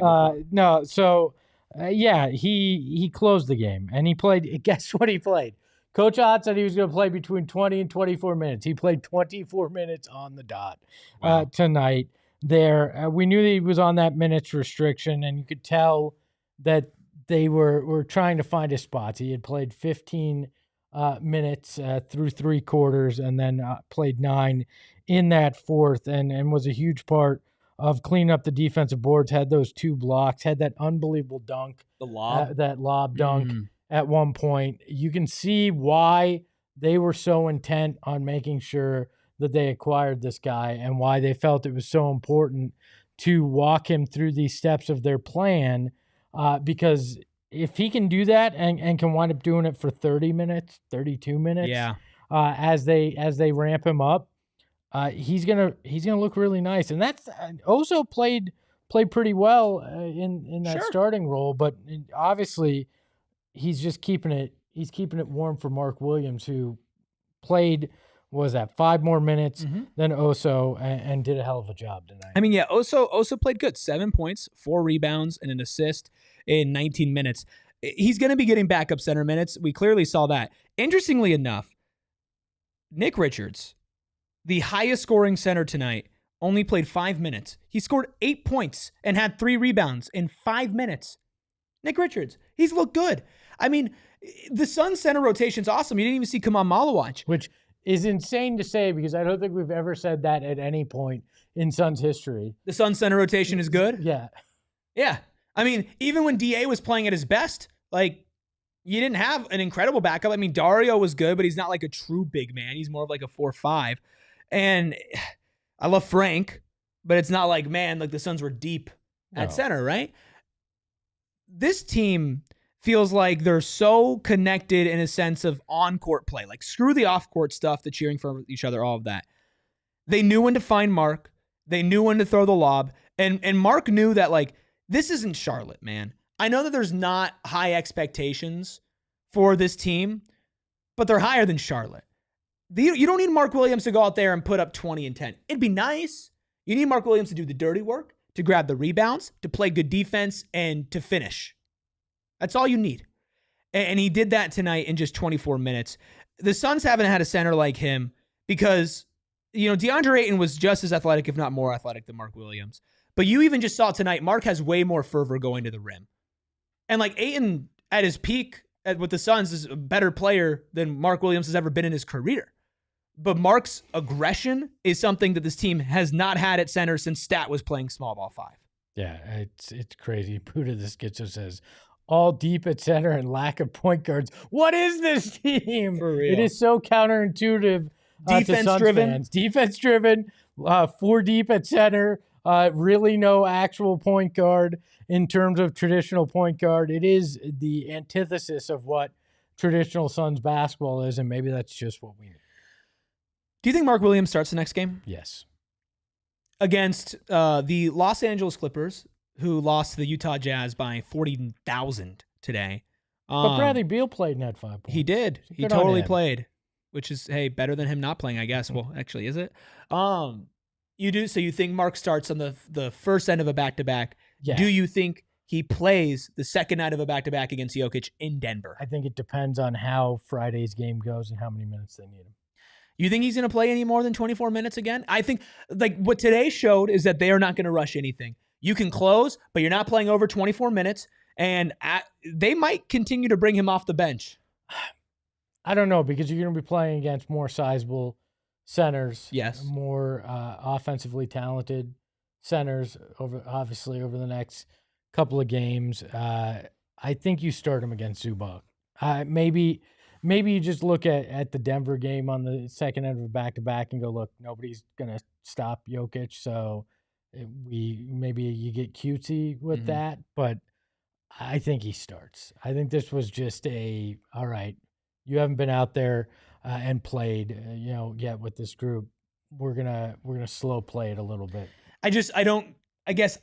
No. So, he closed the game, and he played. Guess what he played? Coach Ott said he was going to play between 20 and 24 minutes. He played 24 minutes on the dot tonight. We knew that he was on that minutes restriction, and you could tell that they were trying to find his spots. He had played 15 minutes through 3 quarters, and then played 9 in that fourth, and was a huge part of cleaning up the defensive boards. Had those 2 blocks, had that unbelievable dunk, that lob dunk at one point. You can see why they were so intent on making sure that they acquired this guy, and why they felt it was so important to walk him through these steps of their plan, because if he can do that and can wind up doing it for 30 minutes, 32 minutes, as they ramp him up, he's gonna look really nice. And that's Oso played pretty well in that starting role, but obviously he's just keeping it warm for Mark Williams, who played. Was that 5 more minutes than Oso and did a hell of a job tonight. I mean, yeah, Oso played good. 7 points, 4 rebounds, and an assist in 19 minutes. He's going to be getting backup center minutes. We clearly saw that. Interestingly enough, Nick Richards, the highest scoring center tonight, only played 5 minutes. He scored 8 points and had 3 rebounds in 5 minutes. Nick Richards, he's looked good. I mean, the Suns center rotation's awesome. You didn't even see Kamal Malawach. Which is insane to say, because I don't think we've ever said that at any point in Suns history. The Suns center rotation is good? Yeah. Yeah. I mean, even when DA was playing at his best, like, you didn't have an incredible backup. I mean, Dario was good, but he's not like a true big man. He's more of like a 4-5. And I love Frank, but it's not like, man, like the Suns were deep at center, right? This team feels like they're so connected in a sense of on-court play. Like, screw the off-court stuff, the cheering for each other, all of that. They knew when to find Mark. They knew when to throw the lob. And Mark knew that, like, this isn't Charlotte, man. I know that there's not high expectations for this team, but they're higher than Charlotte. You don't need Mark Williams to go out there and put up 20 and 10. It'd be nice. You need Mark Williams to do the dirty work, to grab the rebounds, to play good defense, and to finish. That's all you need. And he did that tonight in just 24 minutes. The Suns haven't had a center like him because, DeAndre Ayton was just as athletic, if not more athletic, than Mark Williams. But you even just saw tonight, Mark has way more fervor going to the rim. And like Ayton at his peak with the Suns is a better player than Mark Williams has ever been in his career. But Mark's aggression is something that this team has not had at center since Stat was playing small ball 5. Yeah, it's crazy. Buddha the Schizo says, all deep at center and lack of point guards. What is this team? For real. It is so counterintuitive. Defense-driven. Defense-driven, 4 deep at center, really no actual point guard in terms of traditional point guard. It is the antithesis of what traditional Suns basketball is, and maybe that's just what we need. Do you think Mark Williams starts the next game? Yes. Against the Los Angeles Clippers, who lost to the Utah Jazz by 40,000 today. But Bradley Beal played and had 5 points. He did. So he totally played, which is, hey, better than him not playing, I guess. Well, actually, is it? You do? So you think Mark starts on the first end of a back-to-back. Yeah. Do you think he plays the second night of a back-to-back against Jokic in Denver? I think it depends on how Friday's game goes and how many minutes they need him. You think he's going to play any more than 24 minutes again? I think, like, what today showed is that they are not going to rush anything. You can close, but you're not playing over 24 minutes, and they might continue to bring him off the bench. I don't know, because you're going to be playing against more sizable centers. Yes. More offensively talented centers over the next couple of games. I think you start him against Zubac. Maybe you just look at the Denver game on the second end of a back-to-back and go, look, nobody's going to stop Jokic, so maybe you get cutesy with that, but I think he starts. I think this was just all right, you haven't been out there and played, yet with this group. We're gonna slow play it a little bit. I guess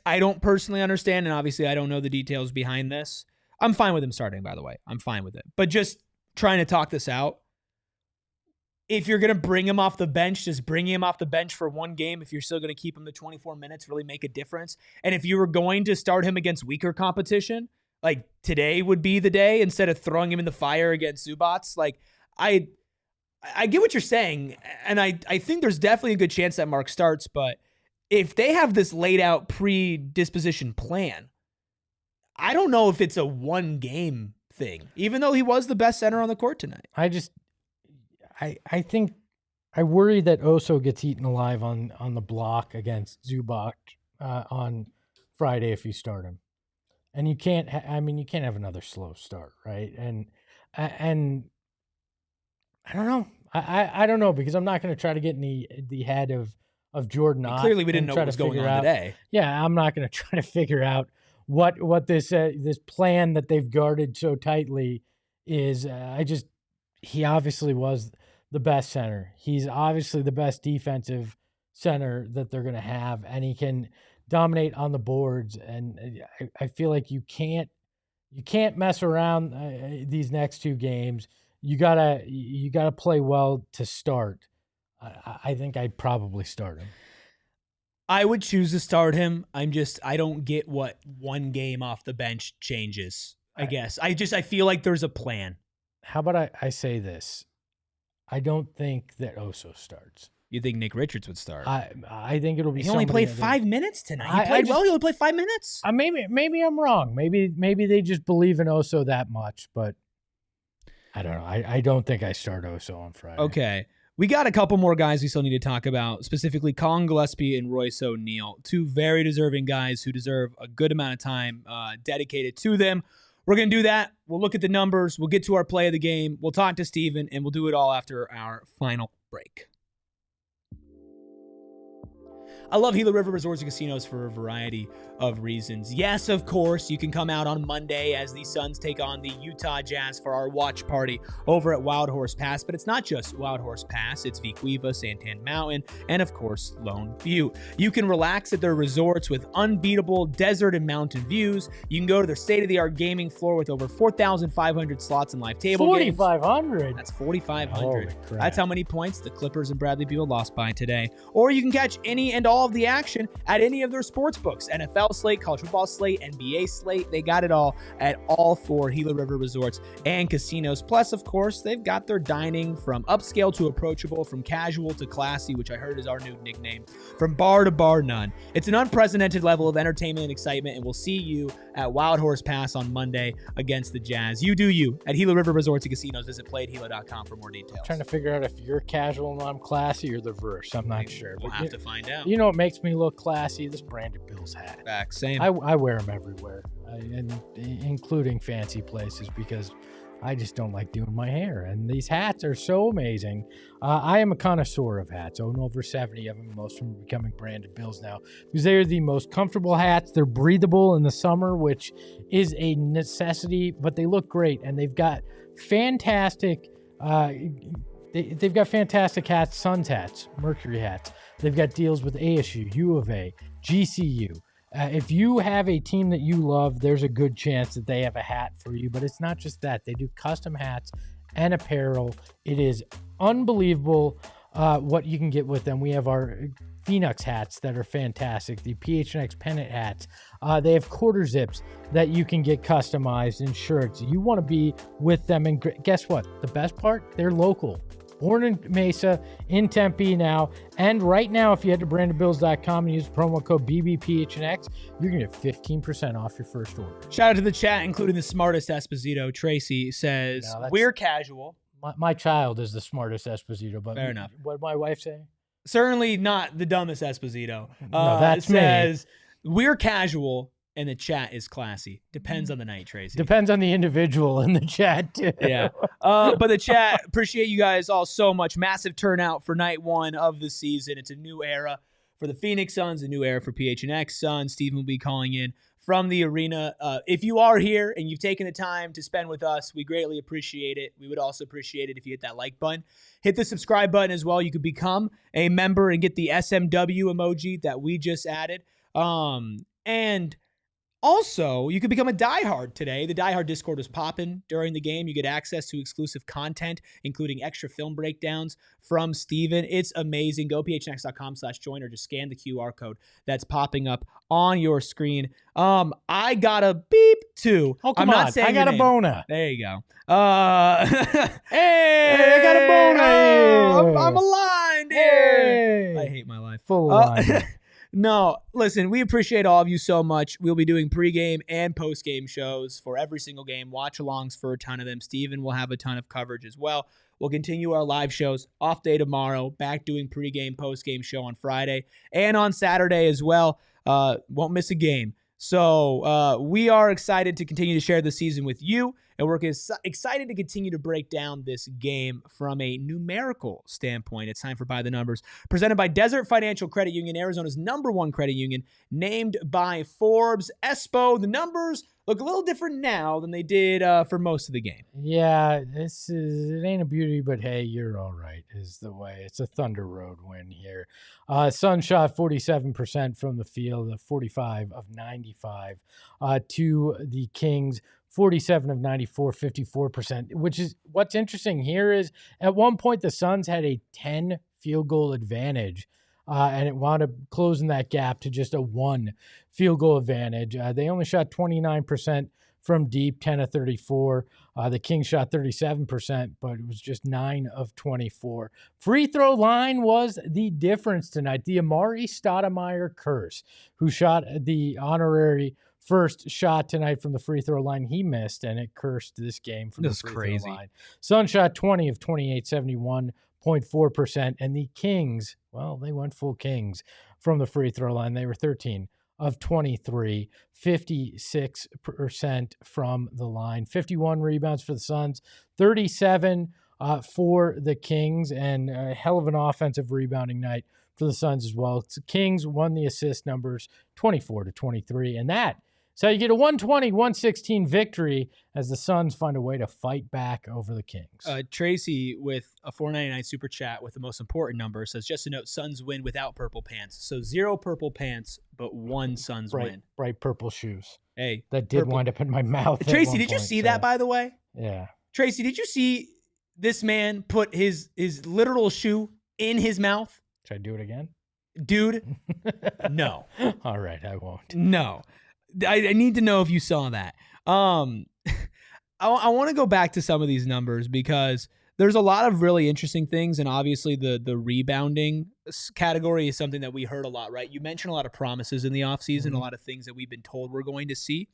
I don't personally understand, and obviously I don't know the details behind this. I'm fine with him starting, by the way. I'm fine with it. But just trying to talk this out. If you're going to bring him off the bench, just bring him off the bench for one game. If you're still going to keep him to 24 minutes, really make a difference. And if you were going to start him against weaker competition, like today would be the day instead of throwing him in the fire against Zubac. Like I get what you're saying. And I think there's definitely a good chance that Mark starts. But if they have this laid out predisposition plan, I don't know if it's a one game thing, even though he was the best center on the court tonight. I think I worry that Oso gets eaten alive on the block against Zubac on Friday if you start him, and you can't. You can't have another slow start, right? And I don't know. I don't know, because I'm not going to try to get in the head of Jordan. Clearly, we didn't know what was going on today. Yeah, I'm not going to try to figure out what this plan that they've guarded so tightly is. He obviously was the best center. He's obviously the best defensive center that they're going to have, and he can dominate on the boards. And I feel like you can't mess around these next two games. You gotta play well to start. I think I'd probably start him. I would choose to start him. I don't get what one game off the bench changes. I guess I feel like there's a plan. How about I say this? I don't think that Oso starts. You think Nick Richards would start? I think it'll be. He only played 5 minutes tonight. He played well. He only played 5 minutes. Maybe I'm wrong. Maybe they just believe in Oso that much, but I don't know. I don't think I start Oso on Friday. Okay. We got a couple more guys we still need to talk about, specifically Colin Gillespie and Royce O'Neal, two very deserving guys who deserve a good amount of time dedicated to them. We're going to do that. We'll look at the numbers. We'll get to our play of the game. We'll talk to Steven, and we'll do it all after our final break. I love Gila River Resorts and Casinos for a variety of reasons. Yes, of course, you can come out on Monday as the Suns take on the Utah Jazz for our watch party over at Wild Horse Pass. But it's not just Wild Horse Pass. It's Vequiva, Santan Mountain, and of course, Lone View. You can relax at their resorts with unbeatable desert and mountain views. You can go to their state-of-the-art gaming floor with over 4,500 slots and live table games. 4,500? That's 4,500. That's how many points the Clippers and Bradley Beal lost by today. Or you can catch any and all of the action at any of their sports books. NFL slate, college football slate, NBA slate. They got it all at all four Gila River Resorts and Casinos. Plus, of course, they've got their dining from upscale to approachable, from casual to classy, which I heard is our new nickname, from bar to bar none. It's an unprecedented level of entertainment and excitement, and we'll see you at Wild Horse Pass on Monday against the Jazz. You do you at Gila River Resorts and Casinos. Visit playatgila.com for more details. Trying to figure out if you're casual and I'm classy or the reverse. I'm not sure. We'll have to find out. You know what makes me look classy? This branded Bills hat. Back, same. I wear them everywhere, and including fancy places, because I just don't like doing my hair. And these hats are so amazing. I am a connoisseur of hats. Own over 70 of them, most of them becoming branded Bills now, because they are the most comfortable hats. They're breathable in the summer, which is a necessity, but they look great. And they've got fantastic they've got fantastic hats, Suns hats, Mercury hats. They've got deals with ASU, U of A, GCU. If you have a team that you love, there's a good chance that they have a hat for you. But it's not just that. They do custom hats and apparel. It is unbelievable what you can get with them. We have our Phoenix hats that are fantastic, the PHNX pennant hats. They have quarter zips that you can get customized in shirts. You want to be with them. And guess what? The best part? They're local. Born in Mesa, in Tempe now. And right now, if you head to brandedbills.com and use the promo code BBPHNX, you're going to get 15% off your first order. Shout out to the chat, including the smartest Esposito. Tracy says, we're casual, My child is the smartest Esposito, but fair enough. What did my wife say? Certainly not the dumbest Esposito. No, that's it says, we're casual and the chat is classy. Depends on the night, Tracy. Depends on the individual in the chat, too. Yeah. But the chat, appreciate you guys all so much. Massive turnout for night one of the season. It's a new era for the Phoenix Suns, a new era for PHNX Suns. Steven will be calling in from the arena. If you are here and you've taken the time to spend with us, we greatly appreciate it. We would also appreciate it if you hit that like button. Hit the subscribe button as well. You could become a member and get the SMW emoji that we just added. And also, you could become a diehard today. The diehard Discord was popping during the game. You get access to exclusive content, including extra film breakdowns from Steven. It's amazing. Go phnx.com/join or just scan the QR code that's popping up on your screen. I got a beep too. Oh, come on. I got a boner. There you go. Hey, I got a boner. I'm aligned here. I hate my life. Full line. No, listen, we appreciate all of you so much. We'll be doing pregame and postgame shows for every single game, watch-alongs for a ton of them. Steven will have a ton of coverage as well. We'll continue our live shows, off day tomorrow, back doing pregame, postgame show on Friday, and on Saturday as well. Won't miss a game. So we are excited to continue to share the season with you, and we're excited to continue to break down this game from a numerical standpoint. It's time for By the Numbers, presented by Desert Financial Credit Union, Arizona's #1 credit union, named by Forbes. Espo, the numbers look a little different now than they did for most of the game. Yeah, it ain't a beauty, but hey, you're all right is the way. It's a Thunder Road win here. Suns shot 47% from the field, 45 of 95 to the Kings. 47 of 94, 54%, which is what's interesting here is at one point the Suns had a 10 field goal advantage, and it wound up closing that gap to just a 1 field goal advantage. They only shot 29% from deep, 10 of 34. The Kings shot 37%, but it was just 9 of 24. Free throw line was the difference tonight. The Amari Stoudemire curse, who shot the honorary first shot tonight from the free throw line, he missed, and it cursed this game from the free throw line. Suns shot 20 of 28, 71.4%, and the Kings, well, they went full Kings from the free throw line. They were 13 of 23, 56% from the line, 51 rebounds for the Suns, 37 for the Kings, and a hell of an offensive rebounding night for the Suns as well. The Kings won the assist numbers 24 to 23, and so you get a 120-116 victory as the Suns find a way to fight back over the Kings. Tracy with a $4.99 super chat with the most important number says, just a note, Suns win without purple pants. So 0 purple pants, but 1 Suns win. Bright purple shoes. Hey, that did wind up in my mouth. Tracy, did you see that, by the way? Yeah. Tracy, did you see this man put his literal shoe in his mouth? Should I do it again? Dude, no. All right, I won't. No. I need to know if you saw that. I want to go back to some of these numbers because there's a lot of really interesting things, and obviously the rebounding category is something that we heard a lot, right? You mentioned a lot of promises in the offseason, a lot of things that we've been told we're going to see.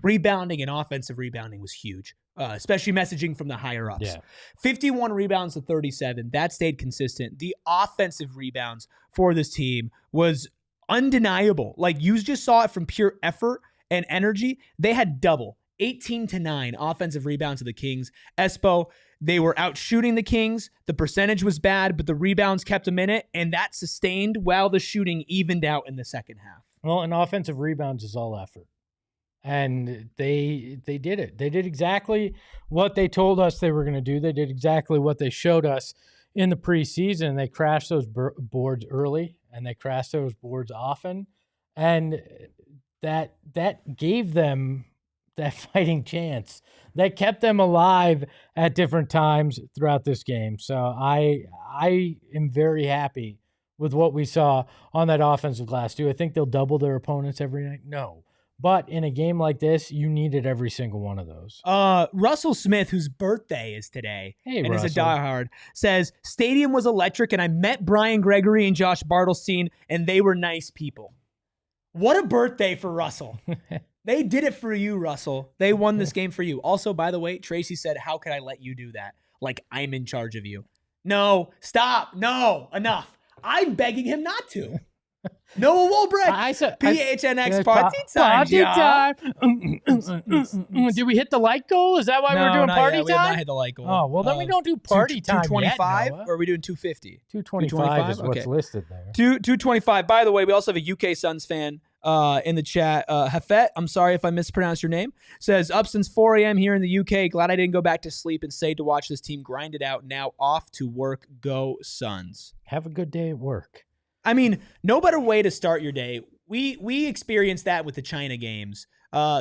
Rebounding and offensive rebounding was huge, especially messaging from the higher-ups. Yeah. 51 rebounds to 37. That stayed consistent. The offensive rebounds for this team was undeniable. Like, you just saw it from pure effort and energy. They had double, 18-9 offensive rebounds to the Kings. Espo, they were out shooting the Kings. The percentage was bad, but the rebounds kept them in it, and that sustained while the shooting evened out in the second half. Well, and offensive rebounds is all effort. And they did it. They did exactly what they told us they were going to do. They did exactly what they showed us in the preseason. They crashed those boards early, and they crashed those boards often. And that gave them that fighting chance. That kept them alive at different times throughout this game. So I am very happy with what we saw on that offensive glass. Do I think they'll double their opponents every night? No. But in a game like this, you needed every single one of those. Russell Smith, whose birthday is today, and Russell is a diehard, says, stadium was electric, and I met Brian Gregory and Josh Bartelstein, and they were nice people. What a birthday for Russell. They did it for you, Russell. They won this game for you. Also, by the way, Tracy said, how could I let you do that? Like I'm in charge of you. No, stop. No, enough. I'm begging him not to. Noah Wolbrecht, PHNX party time. Did we hit the light goal? Is that why we're doing party time? We have not hit the light goal. Oh, well, then we don't do party time 225, yet, or are we doing 250? 225 is what's listed there. 225. By the way, we also have a UK Suns fan in the chat. Hafet, I'm sorry if I mispronounced your name, says, up since 4 a.m. here in the UK. Glad I didn't go back to sleep and stayed to watch this team grind it out. Now off to work. Go Suns. Have a good day at work. I mean, no better way to start your day. We experienced that with the China games.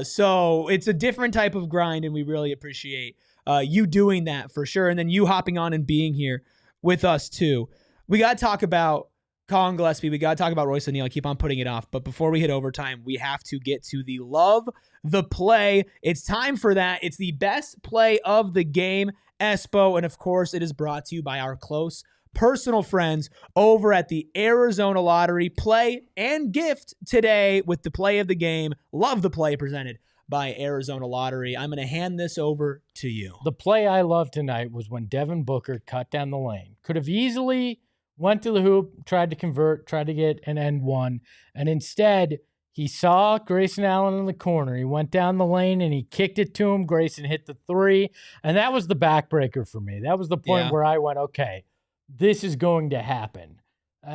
So it's a different type of grind, and we really appreciate you doing that for sure. And then you hopping on and being here with us too. We got to talk about Colin Gillespie. We got to talk about Royce O'Neal. I keep on putting it off. But before we hit overtime, we have to get to the love, the play. It's time for that. It's the best play of the game, Espo. And of course, it is brought to you by our close personal friends over at the Arizona Lottery. Play and gift today with the play of the game. Love the play presented by Arizona Lottery. I'm going to hand this over to you. The play I loved tonight was when Devin Booker cut down the lane. Could have easily went to the hoop, tried to convert, tried to get an end one, and instead he saw Grayson Allen in the corner. He went down the lane and he kicked it to him. Grayson hit the three, and that was the backbreaker for me. That was the point where I went, okay, this is going to happen.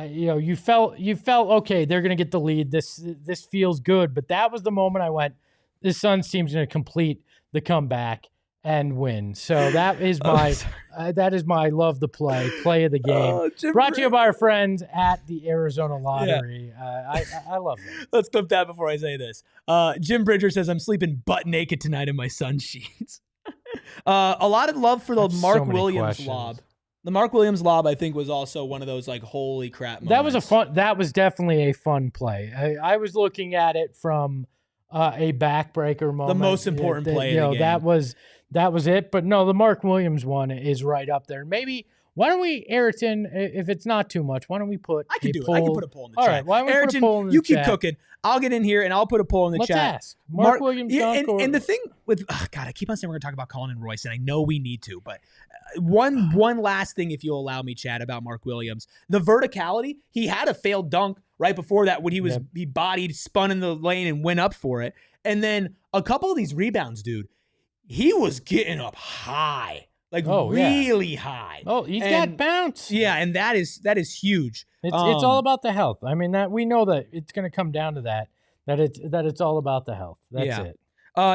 You felt okay. They're going to get the lead. This feels good. But that was the moment I went, this Suns team's going to complete the comeback and win. So that is my love the play of the game. Brought to you by our friends at the Arizona Lottery. Yeah. I love it. Let's clip that before I say this. Jim Bridger says, I'm sleeping butt naked tonight in my Sun sheets. A lot of love for the Mark Williams lob. The Mark Williams lob, I think, was also one of those like holy crap moments. That was definitely a fun play. I was looking at it from a backbreaker moment. The most important play in the game. That was it. But no, the Mark Williams one is right up there. Maybe why don't we, Ayrton, if it's not too much, why don't we put I can put a poll in the chat. All right, why don't we put a poll in the chat? You keep cooking. I'll get in here and I'll put a poll in the chat. Let's ask. Mark Williams. And the thing with God, I keep on saying we're going to talk about Colin and Royce, and I know we need to, but one last thing, if you'll allow me, Chad, about Mark Williams. The verticality, he had a failed dunk right before that when he bodied, spun in the lane and went up for it. And then a couple of these rebounds, dude, he was getting up high. Really high. Oh, he's got bounce. Yeah, and that is huge. It's all about the health. I mean, that we know that it's going to come down to that it's all about the health. That's it.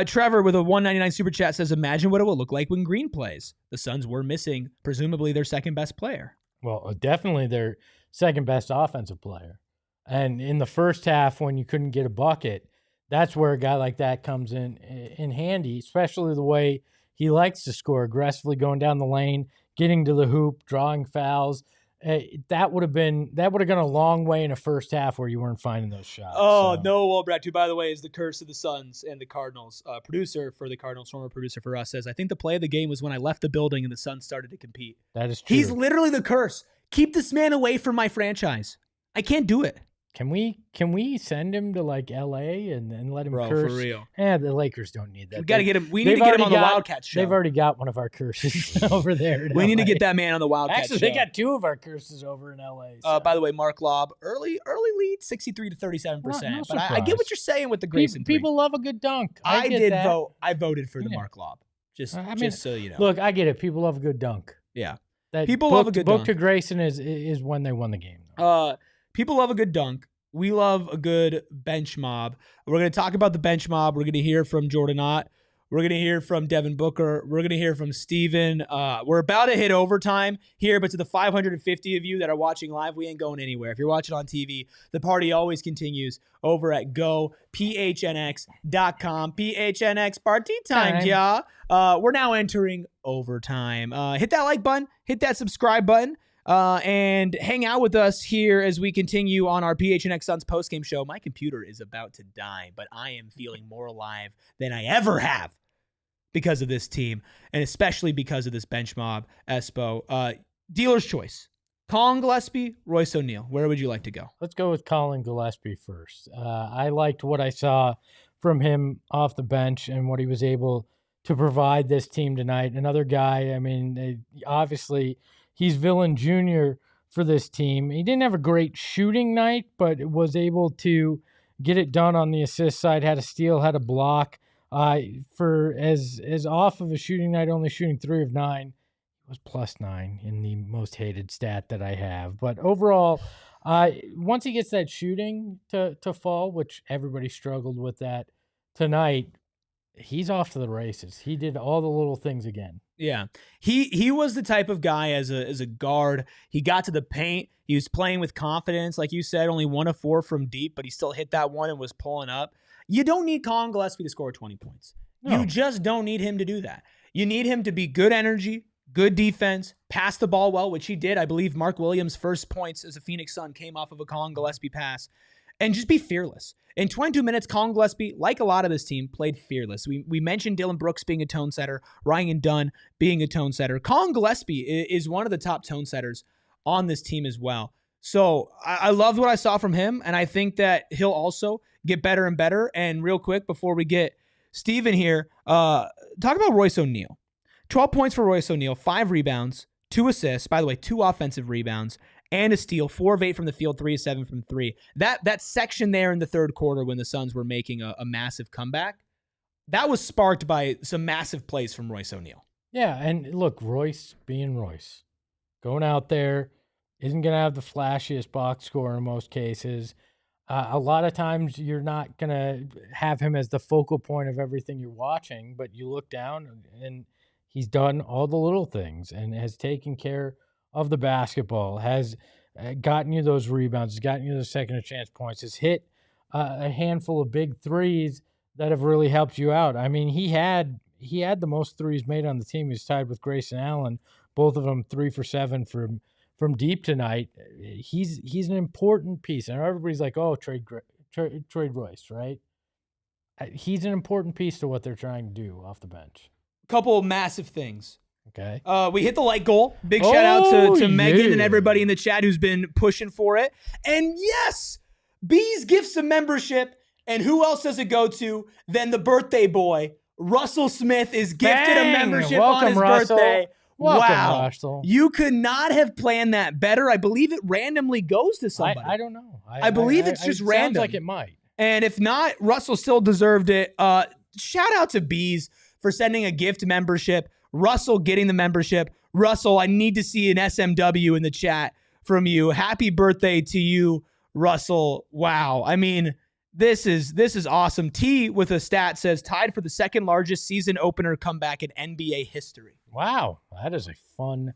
Trevor with a $1.99 super chat says, imagine what it will look like when Green plays. The Suns were missing, presumably, their second best player. Well, definitely their second best offensive player. And in the first half, when you couldn't get a bucket, that's where a guy like that comes in handy, especially the way he likes to score aggressively, going down the lane, getting to the hoop, drawing fouls. That would have gone a long way in a first half where you weren't finding those shots. Oh, Noah Wolbrecht, who, by the way, is the curse of the Suns and the Cardinals. Producer for the Cardinals, former producer for us, says, I think the play of the game was when I left the building and the Suns started to compete. That is true. He's literally the curse. Keep this man away from my franchise. I can't do it. Can we send him to like LA and let him curse? For real. The Lakers don't need that. We got to get him. We need to get him on the Wildcats show. They've already got one of our curses over there. We need to get that man on the Wildcats show. Actually, they got two of our curses over in LA. So. By the way, Mark Lobb, early lead, 63 to 37%. But I get what you're saying with the Grayson. People love a good dunk. I did vote. I voted for the Mark Lobb. Just so you know. Look, I get it. People love a good dunk. Yeah. People love a good dunk. Book to Grayson is when they won the game. People love a good dunk. We love a good bench mob. We're going to talk about the bench mob. We're going to hear from Jordan Ott. We're going to hear from Devin Booker. We're going to hear from Steven. We're about to hit overtime here, but to the 550 of you that are watching live, we ain't going anywhere. If you're watching on TV, the party always continues over at GoPHNX.com. PHNX party time, y'all. We're now entering overtime. Hit that like button. Hit that subscribe button. And hang out with us here as we continue on our PHNX Suns postgame show. My computer is about to die, but I am feeling more alive than I ever have because of this team, and especially because of this bench mob, Espo. Dealer's choice. Colin Gillespie, Royce O'Neal. Where would you like to go? Let's go with Colin Gillespie first. I liked what I saw from him off the bench and what he was able to provide this team tonight. Another guy, I mean, obviously he's villain junior for this team. He didn't have a great shooting night, but was able to get it done on the assist side, had a steal, had a block. For as off of a shooting night, only shooting 3 of 9, was +9 in the most hated stat that I have. But overall, once he gets that shooting to fall, which everybody struggled with that tonight, he's off to the races. He did all the little things again. Yeah. He was the type of guy as a guard. He got to the paint. He was playing with confidence. Like you said, only 1 of 4 from deep, but he still hit that one and was pulling up. You don't need Colin Gillespie to score 20 points. No. You just don't need him to do that. You need him to be good energy, good defense, pass the ball well, which he did. I believe Mark Williams' first points as a Phoenix Sun came off of a Colin Gillespie pass. And just be fearless. In 22 minutes, Colin Gillespie, like a lot of this team, played fearless. We mentioned Dillon Brooks being a tone setter, Ryan Dunn being a tone setter. Colin Gillespie is one of the top tone setters on this team as well. So I loved what I saw from him, and I think that he'll also get better and better. And real quick, before we get Steven here, talk about Royce O'Neal. 12 points for Royce O'Neal, 5 rebounds, 2 assists. By the way, 2 offensive rebounds. And a steal, 4 of 8 from the field, 3 of 7 from 3. That section there in the third quarter when the Suns were making a massive comeback, that was sparked by some massive plays from Royce O'Neal. Yeah, and look, Royce being Royce, going out there, isn't going to have the flashiest box score in most cases. A lot of times you're not going to have him as the focal point of everything you're watching, but you look down and he's done all the little things and has taken care of the basketball, has gotten you those rebounds, has gotten you those second chance points, has hit a handful of big threes that have really helped you out. I mean, he had the most threes made on the team. He's tied with Grayson Allen, both of them 3 for 7 from deep tonight. He's an important piece. And everybody's like, oh, trade Royce, right? He's an important piece to what they're trying to do off the bench. Couple of massive things. Okay. We hit the like goal. Big shout out to Megan and everybody in the chat who's been pushing for it. And yes, Bees gifts a membership. And who else does it go to than the birthday boy? Russell Smith is gifted a membership on his birthday. Welcome, Russell. You could not have planned that better. I believe it randomly goes to somebody. I don't know. I believe it's just random. Sounds like it might. And if not, Russell still deserved it. Shout out to Bees for sending a gift membership. Russell getting the membership. Russell, I need to see an SMW in the chat from you. Happy birthday to you, Russell. Wow. I mean, this is awesome. T with a stat says tied for the second largest season opener comeback in NBA history. Wow. That is a fun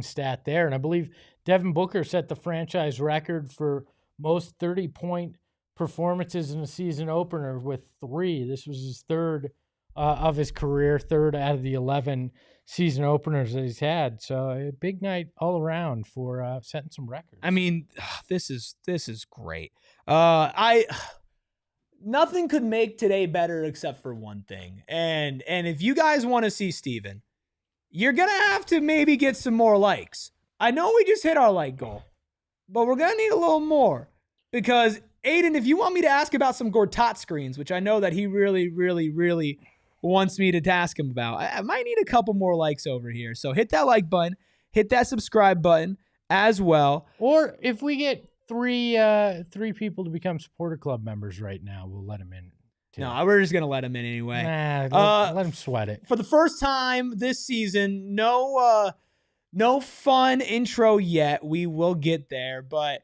stat there. And I believe Devin Booker set the franchise record for most 30-point performances in a season opener with 3. This was his third of his career, 3rd out of the 11 season openers that he's had. So a big night all around for setting some records. I mean, this is great. Nothing could make today better except for one thing. And if you guys want to see Steven, you're going to have to maybe get some more likes. I know we just hit our like goal, but we're going to need a little more because Aiden, if you want me to ask about some Gortat screens, which I know that he really, really, really wants me to ask him about, I might need a couple more likes over here. So hit that like button, hit that subscribe button as well. Or if we get three people to become supporter club members right now, we'll let them in. No, we're just going to let him in anyway. Let him sweat it. For the first time this season, no fun intro yet. We will get there, but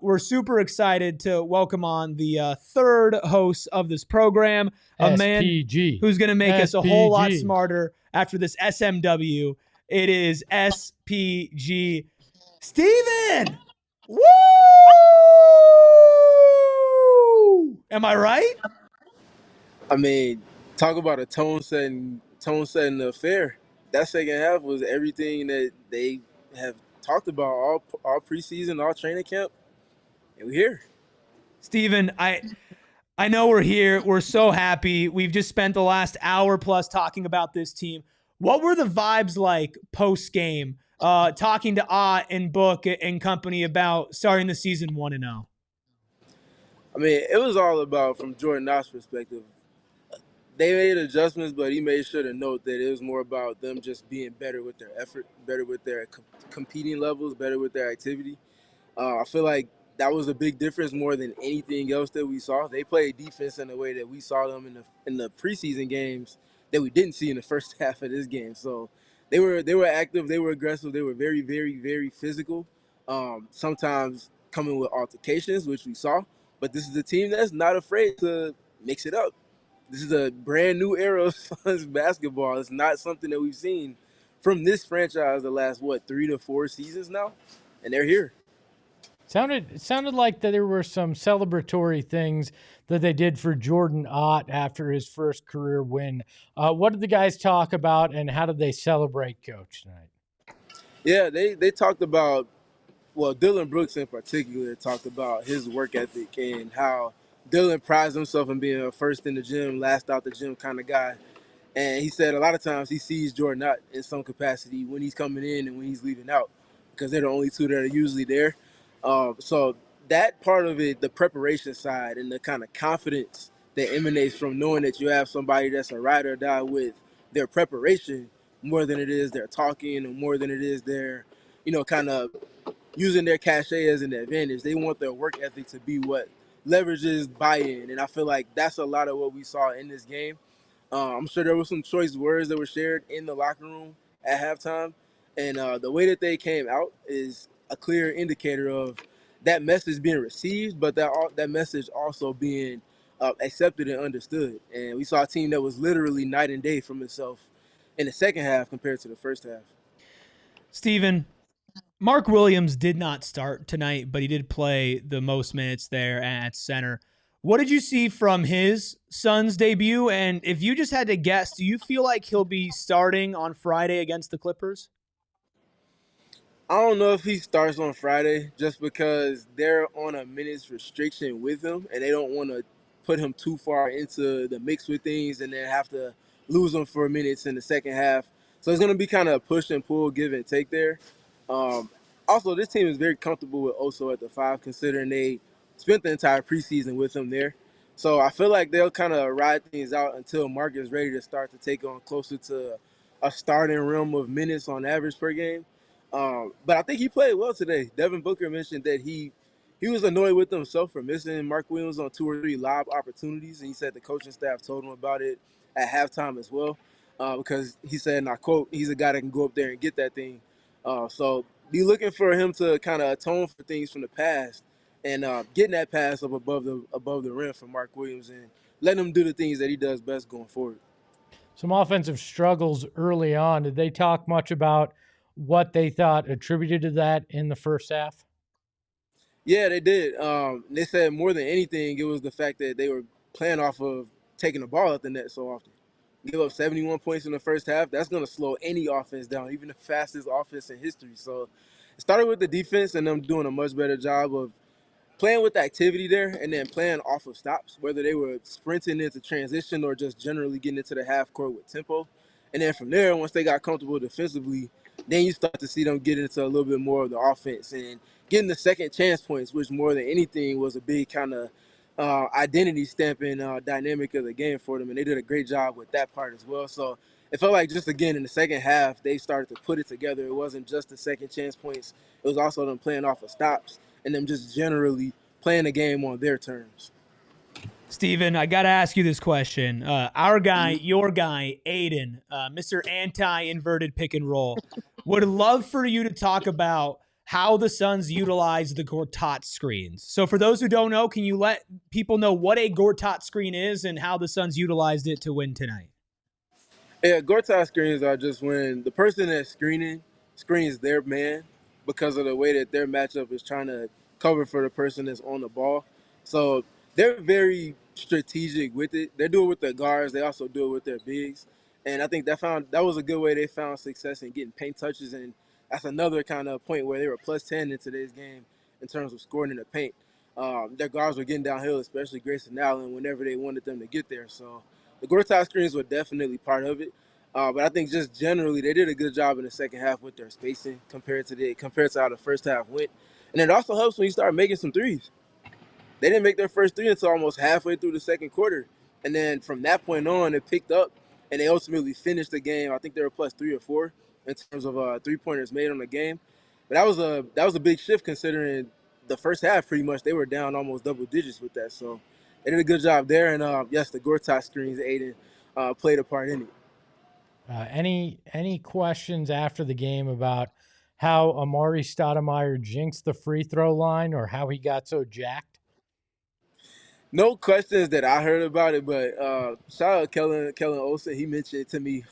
we're super excited to welcome on the third host of this program, a man who's going to make us a whole lot smarter after this SMW. It is SPG Steven! Woo! Am I right? I mean, talk about a tone-setting affair. That second half was everything that they have talked about all preseason, all training camp, and we're here. Steven, I know we're here. We're so happy. We've just spent the last hour plus talking about this team. What were the vibes like post-game, talking to Ott and Book and company about starting the season 1-0? I mean, it was all about, from Jordan Knox's perspective, they made adjustments, but he made sure to note that it was more about them just being better with their effort, better with their competing levels, better with their activity. I feel like that was a big difference more than anything else that we saw. They played defense in a way that we saw them in the preseason games that we didn't see in the first half of this game. So they were active, they were aggressive, they were very, very, very physical. Sometimes coming with altercations, which we saw. But this is a team that's not afraid to mix it up. This is a brand new era of Suns basketball. It's not something that we've seen from this franchise the last 3 to 4 seasons now, and they're here. It sounded like that there were some celebratory things that they did for Jordan Ott after his first career win. What did the guys talk about, and how did they celebrate Coach tonight? Yeah, they talked about, Dillon Brooks in particular talked about his work ethic and how Dillon prides himself in being a first in the gym, last out the gym kind of guy. And he said a lot of times he sees Jordan Ott in some capacity when he's coming in and when he's leaving out, because they're the only two that are usually there. So that part of it, the preparation side and the kind of confidence that emanates from knowing that you have somebody that's a ride or die with their preparation more than it is their talking and more than it is their, kind of using their cachet as an advantage. They want their work ethic to be what leverages buy-in. And I feel like that's a lot of what we saw in this game. I'm sure there were some choice words that were shared in the locker room at halftime. And the way that they came out is a clear indicator of that message being received, but that message also being accepted and understood. And we saw a team that was literally night and day from itself in the second half compared to the first half. Steven, Mark Williams did not start tonight, but he did play the most minutes there at center. What did you see from his Suns debut? And if you just had to guess, do you feel like he'll be starting on Friday against the Clippers? I don't know if he starts on Friday just because they're on a minutes restriction with him and they don't want to put him too far into the mix with things and then have to lose him for minutes in the second half. So it's going to be kind of a push and pull, give and take there. Also, this team is very comfortable with Oso at the 5, considering they spent the entire preseason with him there. So I feel like they'll kind of ride things out until Mark is ready to start to take on closer to a starting realm of minutes on average per game. But I think he played well today. Devin Booker mentioned that he was annoyed with himself for missing Mark Williams on 2 or 3 lob opportunities, and he said the coaching staff told him about it at halftime as well, because he said, and I quote, he's a guy that can go up there and get that thing. So be looking for him to kind of atone for things from the past and getting that pass up above the rim from Mark Williams and letting him do the things that he does best going forward. Some offensive struggles early on. Did they talk much about what they thought attributed to that in the first half? Yeah, they did. They said more than anything, it was the fact that they were playing off of taking the ball at the net so often. Give up 71 points in the first half, that's going to slow any offense down, even the fastest offense in history. So it started with the defense and them doing a much better job of playing with the activity there and then playing off of stops, whether they were sprinting into transition or just generally getting into the half court with tempo. And then from there, once they got comfortable defensively, then you start to see them get into a little bit more of the offense and getting the second chance points, which more than anything was a big kind of identity stamping dynamic of the game for them. And they did a great job with that part as well. So it felt like just, again, in the second half, they started to put it together. It wasn't just the second chance points. It was also them playing off of stops and them just generally playing the game on their terms. Steven, I got to ask you this question. Our guy, your guy, Aiden, Mr. Anti-Inverted Pick and Roll, would love for you to talk about how the Suns utilize the Gortat screens. So for those who don't know, can you let people know what a Gortat screen is and how the Suns utilized it to win tonight? Yeah, Gortat screens are just when the person that's screening screens their man because of the way that their matchup is trying to cover for the person that's on the ball. So they're very strategic with it. They do it with their guards. They also do it with their bigs. And I think that was a good way they found success in getting paint touches. And that's another kind of point where they were plus 10 in today's game in terms of scoring in the paint. Their guards were getting downhill, especially Grayson Allen, whenever they wanted them to get there. So the Gortat screens were definitely part of it. But I think just generally they did a good job in the second half with their spacing compared to how the first half went. And it also helps when you start making some threes. They didn't make their first three until almost halfway through the second quarter. And then from that point on, it picked up, and they ultimately finished the game. I think they were plus 3 or 4 in terms of three-pointers made on the game. But that was a big shift considering the first half pretty much they were down almost double digits with that. So they did a good job there. And, yes, the Gortat screens, Aiden, played a part in it. Any questions after the game about how Amari Stoudemire jinxed the free throw line or how he got so jacked? No questions that I heard about it, but shout out Kellen Olsen. He mentioned it to me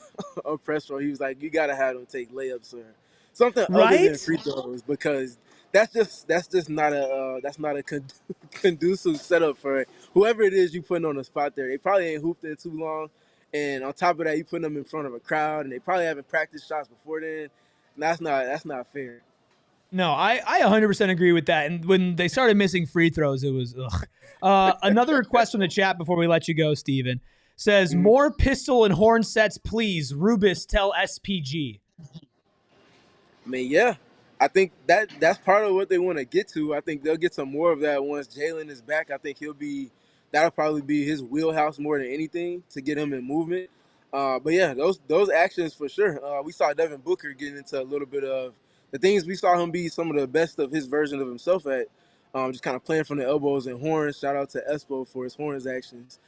on press row. He was like, "You gotta have them take layups or something other than free throws because that's just not a conducive setup for whoever it is you putting on the spot there. They probably ain't hooped in too long, and on top of that, you putting them in front of a crowd, and they probably haven't practiced shots before then. And that's not fair." No, I 100% agree with that. And when they started missing free throws, it was ugh. Another request from the chat before we let you go, Steven, says, more pistol and horn sets, please. Rubis, tell SPG. I mean, yeah. I think that's part of what they want to get to. I think they'll get some more of that once Jalen is back. I think that'll probably be his wheelhouse more than anything to get him in movement. But yeah, those actions for sure. We saw Devin Booker getting into a little bit of the things we saw him be some of the best of his version of himself at, just kind of playing from the elbows and horns. Shout out to Espo for his horns actions.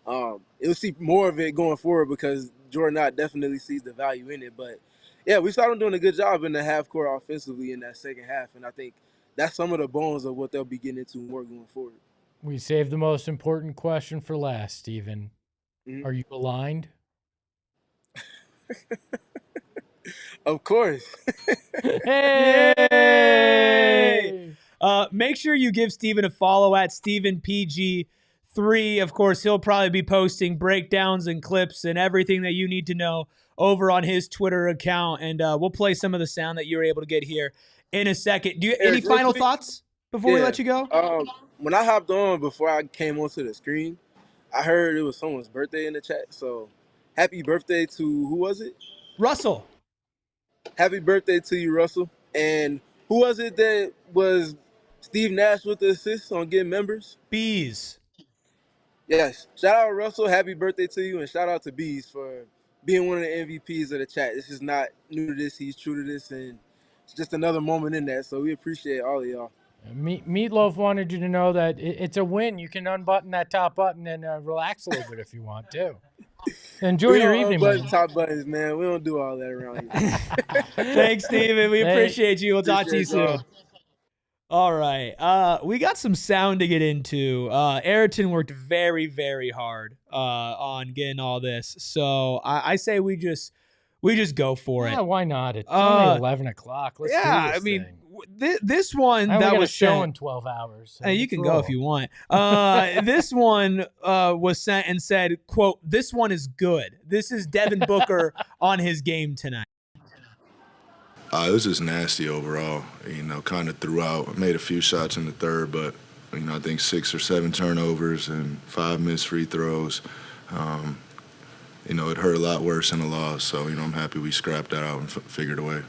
You'll see more of it going forward because Jordan Knott definitely sees the value in it. But yeah, we saw them doing a good job in the half court offensively in that second half, and I think that's some of the bones of what they'll be getting into more going forward. We saved the most important question for last, Steven. Mm-hmm. Are you aligned? Of course. Hey! Make sure you give Steven a follow at StevenPG3. Of course, he'll probably be posting breakdowns and clips and everything that you need to know over on his Twitter account. And we'll play some of the sound that you were able to get here in a second. Any final thoughts before we let you go? When I hopped on before I came onto the screen, I heard it was someone's birthday in the chat. So happy birthday to, who was it? Russell. Happy birthday to you, Russell. And who was it that was Steve Nash with the assist on getting members? Bees. Yes. Shout out Russell. Happy birthday to you. And shout out to Bees for being one of the MVPs of the chat. This is not new to this. He's true to this. And it's just another moment in that. So we appreciate all of y'all. Meatloaf wanted you to know that it's a win. You can unbutton that top button and relax a little bit if you want to. Enjoy your evening, man. Top buttons, man. We don't do all that around here. Thanks, Steven. We appreciate you. We'll talk to you soon. All right. We got some sound to get into. Ayrton worked very, very hard on getting all this. So I say we just go for it. Yeah, why not? It's only 11 o'clock. Let's do this thing. This one that was show in 12 hours. So you can go if you want. This one was sent and said, quote, "This one is good." This is Devin Booker on his game tonight. It was just nasty overall, kind of throughout. I made a few shots in the third, but, I think 6 or 7 turnovers and 5 missed free throws. It hurt a lot worse in the loss. So, I'm happy we scrapped that out and figured a way.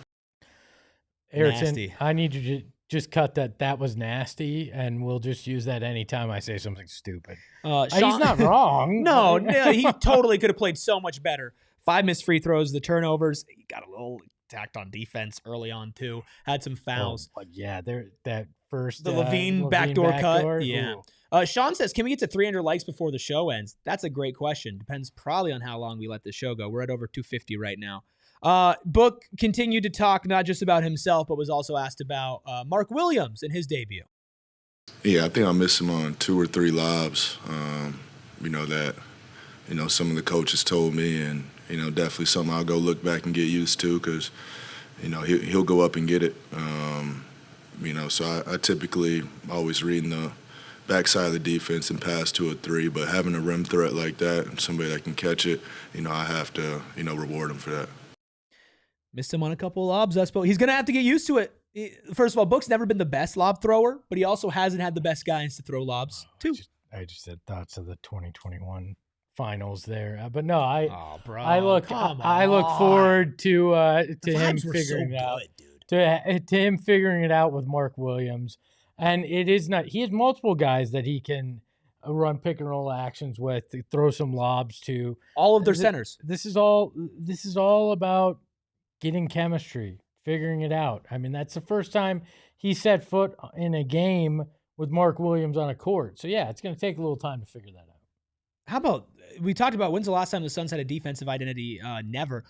Ayrton, I need you to just cut that was nasty, and we'll just use that anytime I say something stupid. He's not wrong. No, he totally could have played so much better. 5 missed free throws, the turnovers. He got a little attacked on defense early on, too. Had some fouls. But yeah, that first. The Levine backdoor cut. Yeah. Sean says, can we get to 300 likes before the show ends? That's a great question. Depends probably on how long we let the show go. We're at over 250 right now. Book continued to talk not just about himself, but was also asked about Mark Williams and his debut. Yeah, I think I missed him on 2 or 3 lobs. Some of the coaches told me, and definitely something I'll go look back and get used to because he'll go up and get it. So I typically always reading the backside of the defense and pass 2 or 3, but having a rim threat like that and somebody that can catch it, I have to reward him for that. Missed him on a couple of lobs. He's going to have to get used to it. First of all, Book's never been the best lob thrower, but he also hasn't had the best guys to throw lobs, too. I just had thoughts of the 2021 finals there. But no, I look forward to him figuring it out. To him figuring it out with Mark Williams. And it is not. He has multiple guys that he can run pick and roll actions with, to throw some lobs to. All of their centers. This is all about getting chemistry, figuring it out. I mean, that's the first time he set foot in a game with Mark Williams on a court. So yeah, it's going to take a little time to figure that out. How about, we talked about when's the last time the Suns had a defensive identity? Never.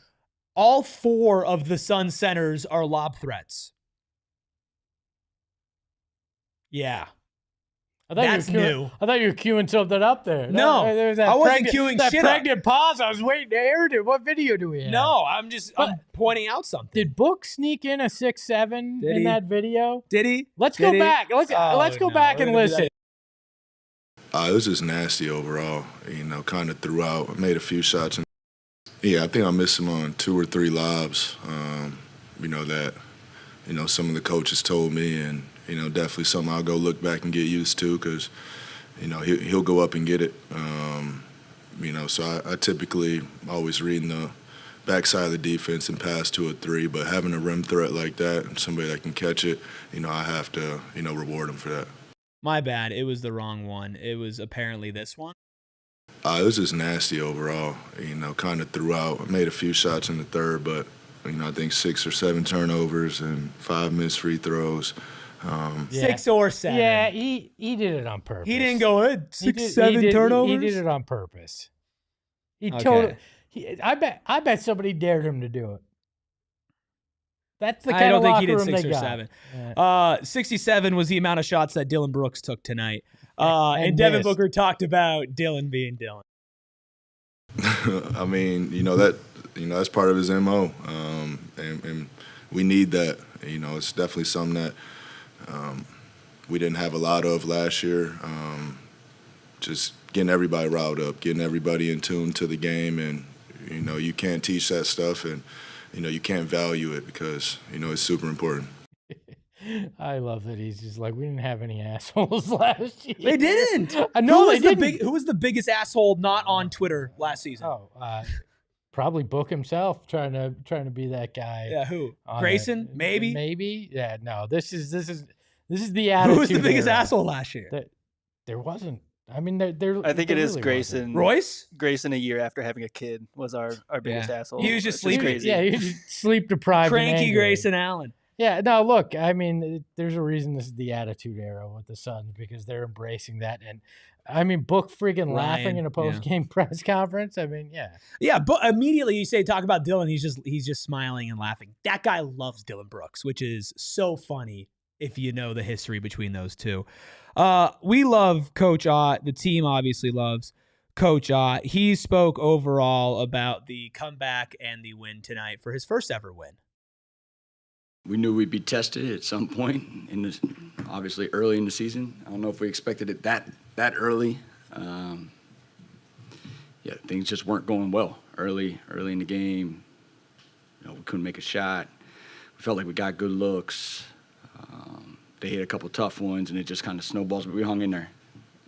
All 4 of the Suns centers are lob threats. Yeah. That's new. I thought you were queuing something up there. No, I wasn't queuing that shit pregnant up. Pause. I was waiting to air it. What video do we have? No, I'm pointing out something. Did Book sneak in a 6'7" in that video? Did he? Let's go back. Let's go back and listen. It was just nasty overall, kind of throughout. I made a few shots. I think I missed him on 2 or 3 lobs, that, some of the coaches told me, and, definitely something I'll go look back and get used to because, he'll go up and get it. So I typically always reading the backside of the defense and pass 2 or 3, but having a rim threat like that and somebody that can catch it, I have to, reward him for that. My bad. It was the wrong one. It was apparently this one. It was just nasty overall, kind of throughout. I made a few shots in the third, but, I think 6 or 7 turnovers and 5 missed free throws. 6 or 7. Yeah, he did it on purpose. He didn't go in 6, 7 turnovers. He did it on purpose. I bet somebody dared him to do it. That's the kind of locker room they got. I don't think he did 6 or 7. Yeah. 67 was the amount of shots that Dillon Brooks took tonight. And Devin Booker talked about Dillon being Dillon. I mean, that's part of his MO, and we need that. It's definitely something that we didn't have a lot of last year. Just getting everybody riled up, getting everybody in tune to the game, and you can't teach that stuff, and you can't value it because it's super important. I love that he's just like, we didn't have any assholes last year. They didn't. No, they didn't. Who was the biggest asshole not on Twitter last season? Probably Book himself trying to be that guy. Yeah, who? Grayson? Maybe. Maybe. Yeah. No. This is the attitude. Who was the biggest asshole last year? There wasn't. I mean, I think it is really Grayson. Royce? Grayson, a year after having a kid, was our biggest asshole. He was just sleeping. Crazy. Yeah, he was just sleep deprived. Cranky Grayson Allen. Yeah, no, look, I mean, there's a reason this is the attitude era with the Suns because they're embracing that. And, I mean, Book freaking laughing in a post-game press conference. I mean, yeah. Yeah, but immediately you talk about Dillon, he's just smiling and laughing. That guy loves Dillon Brooks, which is so funny if you know the history between those two. We love Coach Ott. The team obviously loves Coach Ott. He spoke overall about the comeback and the win tonight for his first ever win. We knew we'd be tested at some point obviously early in the season. I don't know if we expected it that early. Things just weren't going well early in the game. We couldn't make a shot. We felt like we got good looks. They hit a couple tough ones, and it just kind of snowballs. But we hung in there.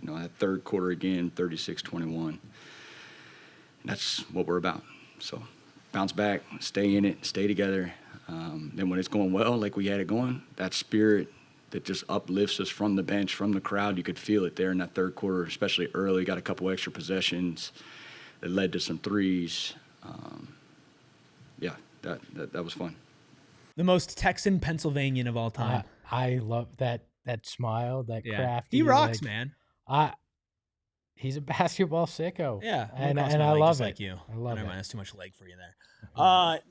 That third quarter again, 36-21. And that's what we're about. So bounce back, stay in it, stay together. Then when it's going well, like we had it going, that spirit that just uplifts us from the bench, from the crowd, you could feel it there in that third quarter, especially early. Got a couple extra possessions that led to some threes. That was fun. The most Texan Pennsylvanian of all time. I love that smile, that crafty. He rocks, like, man. He's a basketball sicko. Yeah, and I love it. Like you. I love it. That's too much leg for you there.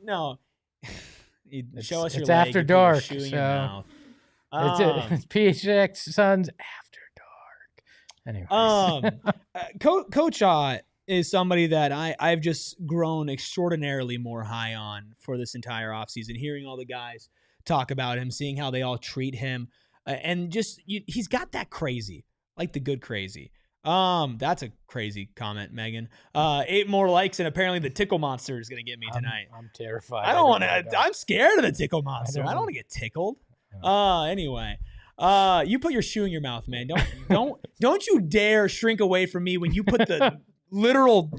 No. Show us your it's leg. After Dark. So your mouth. It's PHNX Suns After Dark. Anyway, Coach Ott is somebody that I've just grown extraordinarily more high on for this entire offseason, hearing all the guys talk about him, seeing how they all treat him, and just he's got that crazy, like the good crazy. That's a crazy comment, Megan. 8 more likes, and apparently the tickle monster is gonna get me tonight. I'm terrified. I don't want to. I'm scared of the tickle monster. I don't want to get tickled. Anyway, you put your shoe in your mouth, man. Don't you dare shrink away from me when you put the literal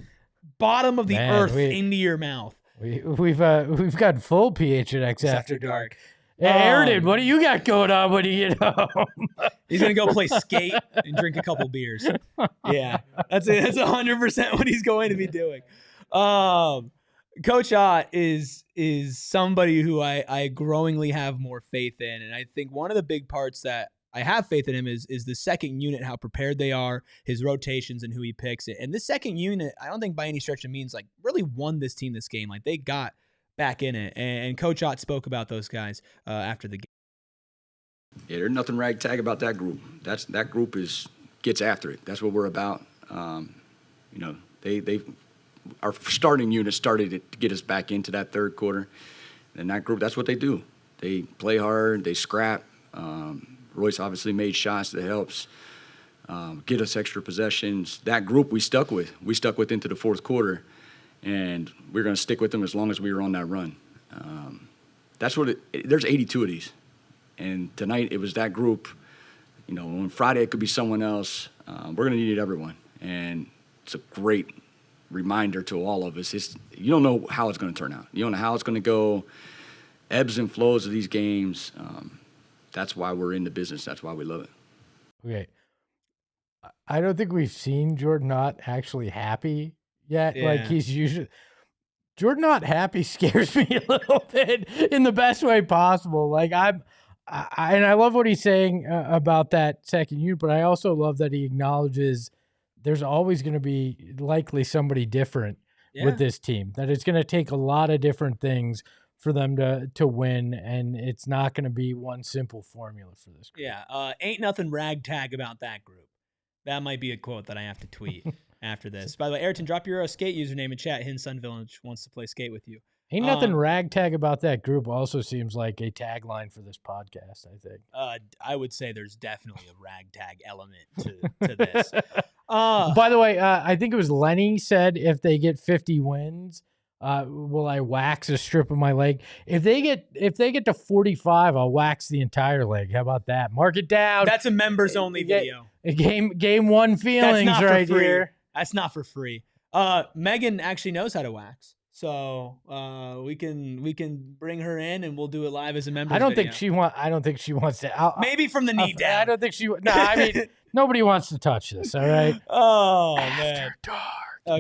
bottom of the earth into your mouth. We've got full PHNX After Dark. Airden, what do you got going on when you get home? He's gonna go play skate and drink a couple beers. Yeah, that's 100% what he's going to be doing. Coach Ott is somebody who I growingly have more faith in, and I think one of the big parts that I have faith in him is the second unit, how prepared they are, his rotations, and who he picks. And this second unit, I don't think by any stretch of means like really won this team this game. Like they got back in it, and Coach Ott spoke about those guys after the game. Yeah, there's nothing ragtag about that group. That group gets after it. That's what we're about. Our starting unit started to get us back into that third quarter, and that group, that's what they do. They play hard, they scrap. Royce obviously made shots that helps get us extra possessions. That group we stuck with into the fourth quarter. And we're going to stick with them as long as we were on that run. That's what there's 82 of these. And tonight it was that group. On Friday it could be someone else. We're going to need everyone. And it's a great reminder to all of us. You don't know how it's going to turn out. You don't know how it's going to go. Ebbs and flows of these games. That's why we're in the business. That's why we love it. Okay. I don't think we've seen Jordan Ott actually happy yet. Yeah. Like he's usually Jordan not happy scares me a little bit in the best way possible. Like I love what he's saying about that second unit, but I also love that he acknowledges there's always going to be likely somebody different with this team, that it's going to take a lot of different things for them to win, and it's not going to be one simple formula for this group. Yeah, ain't nothing ragtag about that group. That might be a quote that I have to tweet after this. By the way, Ayrton, drop your skate username in chat. Hin Sun Village wants to play skate with you. Ain't nothing ragtag about that group also seems like a tagline for this podcast, I think. I would say there's definitely a ragtag element to this. By the way, I think it was Lenny said if they get 50 wins, will I wax a strip of my leg? If they get to 45, I'll wax the entire leg. How about that? Mark it down. That's a members only video. Game one feelings right here. That's not for free. Megan actually knows how to wax. So we can bring her in and we'll do it live as a member. I don't think she wants to. Maybe from the knee down. I don't think she. No, I mean nobody wants to touch this. All right. Oh After man. dark.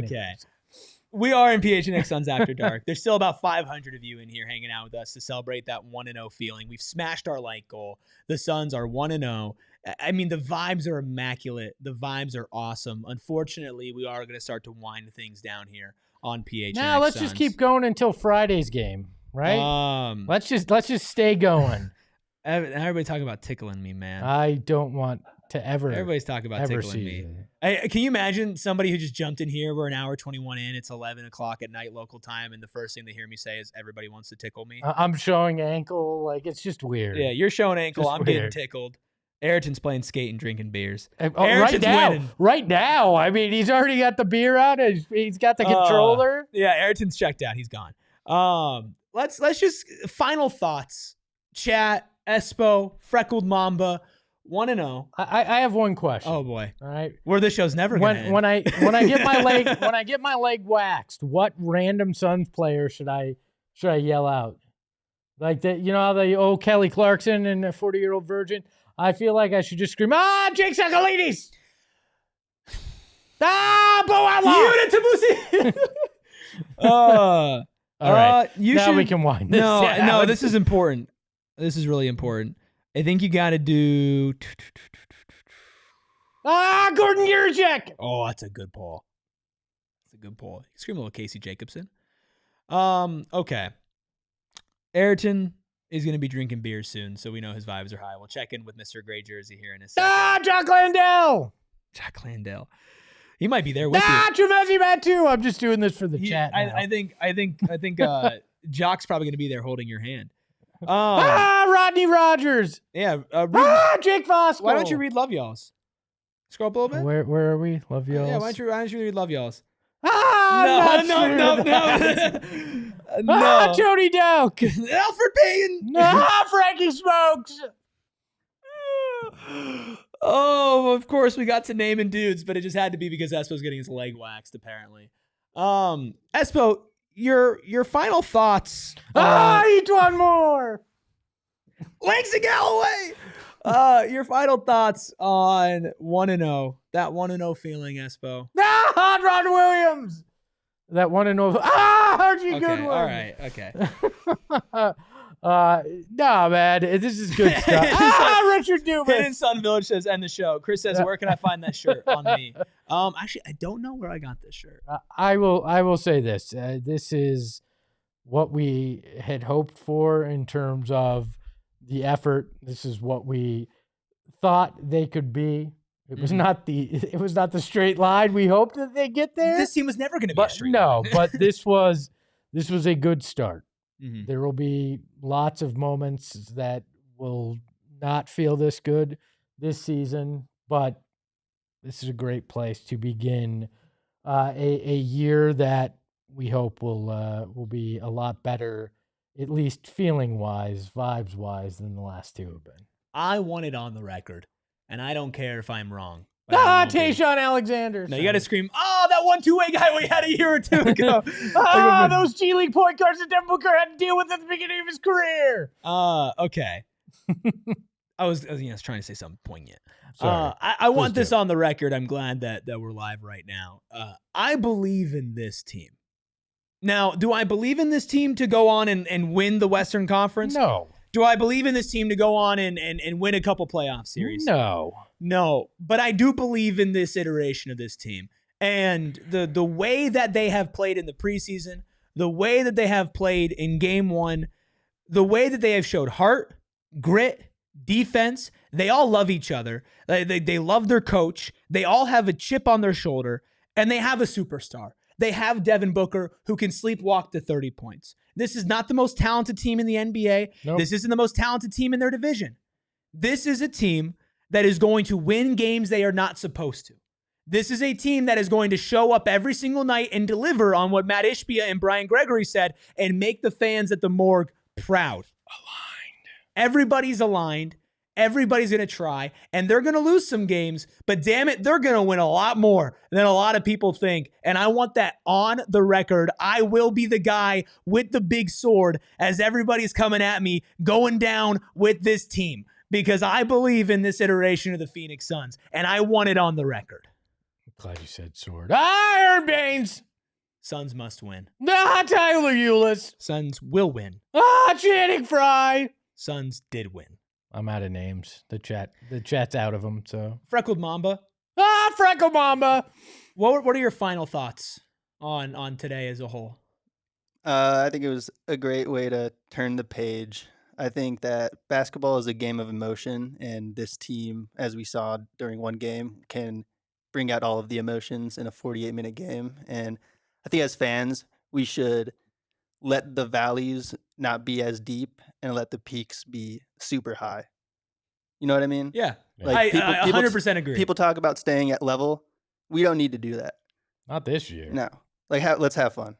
Okay. We are in PHNX Suns After Dark. There's still about 500 of you in here hanging out with us to celebrate that 1-0 feeling. We've smashed our like goal. The Suns are 1-0. I mean, the vibes are immaculate. The vibes are awesome. Unfortunately, we are going to start to wind things down here on PHNX. Now let's just keep going until Friday's game, right? Let's just stay going. Everybody talking about tickling me, man. I don't want to ever. Everybody's talking about tickling me. Can you imagine somebody who just jumped in here? We're an hour 21 in. It's 11 o'clock at night local time, and the first thing they hear me say is, "Everybody wants to tickle me." I'm showing ankle, like it's just weird. Yeah, you're showing ankle. Just I'm weird. getting tickled. Ayrton's playing skate and drinking beers. Right now. I mean, he's already got the beer out. He's got the controller. Yeah, Ayrton's checked out. He's gone. Let's just final thoughts. Chat, Espo, Freckled Mamba, 1-0. I have one question. Oh boy. All right. Where this show's never going to end. When I get my leg waxed, what random Suns player should I yell out? Like how the old Kelly Clarkson and the 40-year-old virgin. I feel like I should just scream, Jake Sakalides! Bo Outlaw! All right. Now we can wind this down. No, this is important. This is really important. I think you got to do... Gordon Jurczyk! Oh, that's a good pull. That's a good pull. You scream a little Casey Jacobson. Okay. Ayrton is going to be drinking beer soon, so we know his vibes are high. We'll check in with Mr. Gray Jersey here in a second. Jock Landell! Jock Landell. He might be there with you. Tremezzi Matt too. I'm just doing this for the chat now. I think Jock's probably going to be there holding your hand. Rodney Rogers. Yeah. Jake Fosco. Why don't you read Love Y'all's? Scroll up a little bit. Where are we? Love Y'all's? Yeah, why don't you read Love Y'all's? No. Tony Doak. Alfred Payton. Frankie Smokes. Oh, of course we got to naming dudes, but it just had to be because Espo's getting his leg waxed, apparently. Espo, your final thoughts. Eat one more. Langston Galloway. Your final thoughts on 1-0. That 1-0 feeling, Espo. Ah, Ron Williams. That 1-0. Ah, Archie Goodwin. All right. Okay. Nah, man. This is good stuff. Richard Dumas. Hidden Sun Village says, end the show. Chris says, where can I find that shirt on me? Actually, I don't know where I got this shirt. I will say this. This is what we had hoped for in terms of the effort. This is what we thought they could be. It was not the straight line we hoped that they'd get there. This team was never going to be a straight line. No, but this was a good start. Mm-hmm. There will be lots of moments that will not feel this good this season, but this is a great place to begin a year that we hope will be a lot better, at least feeling-wise, vibes-wise, than the last two have been. I want it on the record, and I don't care if I'm wrong. Tayshaun Alexander. No, you got to scream, oh, that 1-2-way guy we had a year or two ago. Those G League point guards that Devin Booker had to deal with at the beginning of his career. Okay. I was trying to say something poignant. Sorry. I want this on the record. I'm glad that we're live right now. I believe in this team. Now, do I believe in this team to go on and win the Western Conference? No. Do I believe in this team to go on and win a couple playoff series? No. But I do believe in this iteration of this team. And the way that they have played in the preseason, the way that they have played in game one, the way that they have showed heart, grit, defense, they all love each other. They love their coach. They all have a chip on their shoulder, and they have a superstar. They have Devin Booker, who can sleepwalk to 30 points. This is not the most talented team in the NBA. Nope. This isn't the most talented team in their division. This is a team that is going to win games they are not supposed to. This is a team that is going to show up every single night and deliver on what Matt Ishbia and Brian Gregory said and make the fans at the morgue proud. Everybody's aligned. Everybody's going to try, and they're going to lose some games, but damn it, they're going to win a lot more than a lot of people think, and I want that on the record. I will be the guy with the big sword as everybody's coming at me, going down with this team, because I believe in this iteration of the Phoenix Suns, and I want it on the record. I'm glad you said sword. Aaron Baines! Suns must win. Tyler Eulis! Suns will win. Channing Frye! Suns did win. I'm out of names. The chat's out of them. So Freckled Mamba. Freckle Mamba. What are your final thoughts on today as a whole? I think it was a great way to turn the page. I think that basketball is a game of emotion, and this team, as we saw during one game, can bring out all of the emotions in a 48-minute game. And I think as fans, we should let the valleys not be as deep and let the peaks be super high. You know what I mean? Yeah. Like I 100% agree. People talk about staying at level. We don't need to do that. Not this year. No. Let's have fun.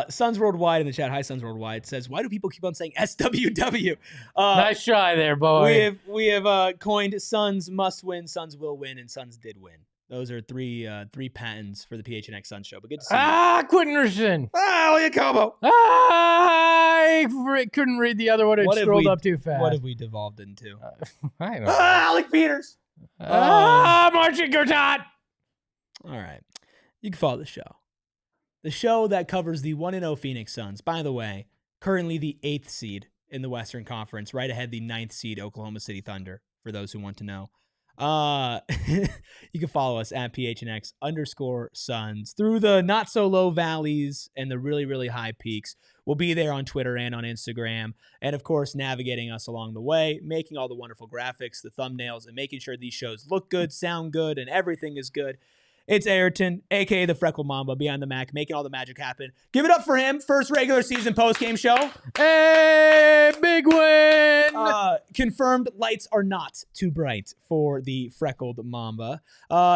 Suns Worldwide in the chat. Hi, Suns Worldwide says, why do people keep on saying SWW? Nice try there, boy. We have coined Suns must win, Suns will win, and Suns did win. Those are three patents for the PHNX Sun Show. But good to see you. Quentin Richardson. William Combo. I couldn't read the other one. It scrolled up too fast. What have we devolved into? I don't know. Alec Peters. Marcin Gortat. All right. You can follow the show. The show that covers the 1-0 Phoenix Suns. By the way, currently the 8th seed in the Western Conference, right ahead the 9th seed Oklahoma City Thunder, for those who want to know. You can follow us at PHNX_Suns through the not so low valleys and the really, really high peaks. We'll be there on Twitter and on Instagram. And of course, navigating us along the way, making all the wonderful graphics, the thumbnails, and making sure these shows look good, sound good, and everything is good. It's Ayrton, a.k.a. the Freckle Mamba, behind the Mac, making all the magic happen. Give it up for him. First regular season post-game show. Hey, big win! Confirmed lights are not too bright for the Freckled Mamba.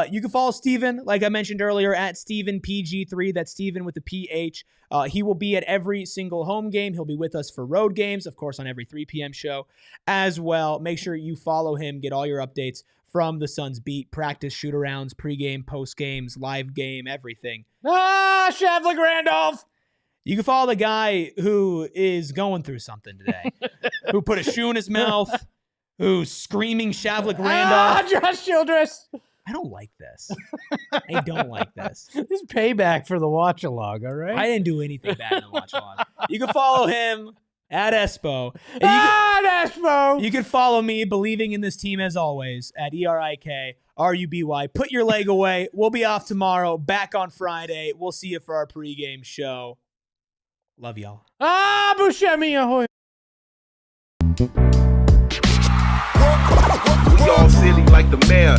You can follow Steven, like I mentioned earlier, at StevenPG3. That's Steven with the PH. He will be at every single home game. He'll be with us for road games, of course, on every 3 p.m. show as well. Make sure you follow him, get all your updates from the Suns beat, practice, shoot-arounds, pregame, postgames, live game, everything. Shavlik Randolph! You can follow the guy who is going through something today, who put a shoe in his mouth, who's screaming Shavlik Randolph. Josh Childress. I don't like this. I don't like this. This is payback for the watch-along, all right? I didn't do anything bad in the watch-along. You can follow him at Espo. And Espo! You can follow me, believing in this team as always, at ERIKRUBY. Put your leg away. We'll be off tomorrow, back on Friday. We'll see you for our pregame show. Love y'all. Buscemi ahoy. We all silly like the mayor.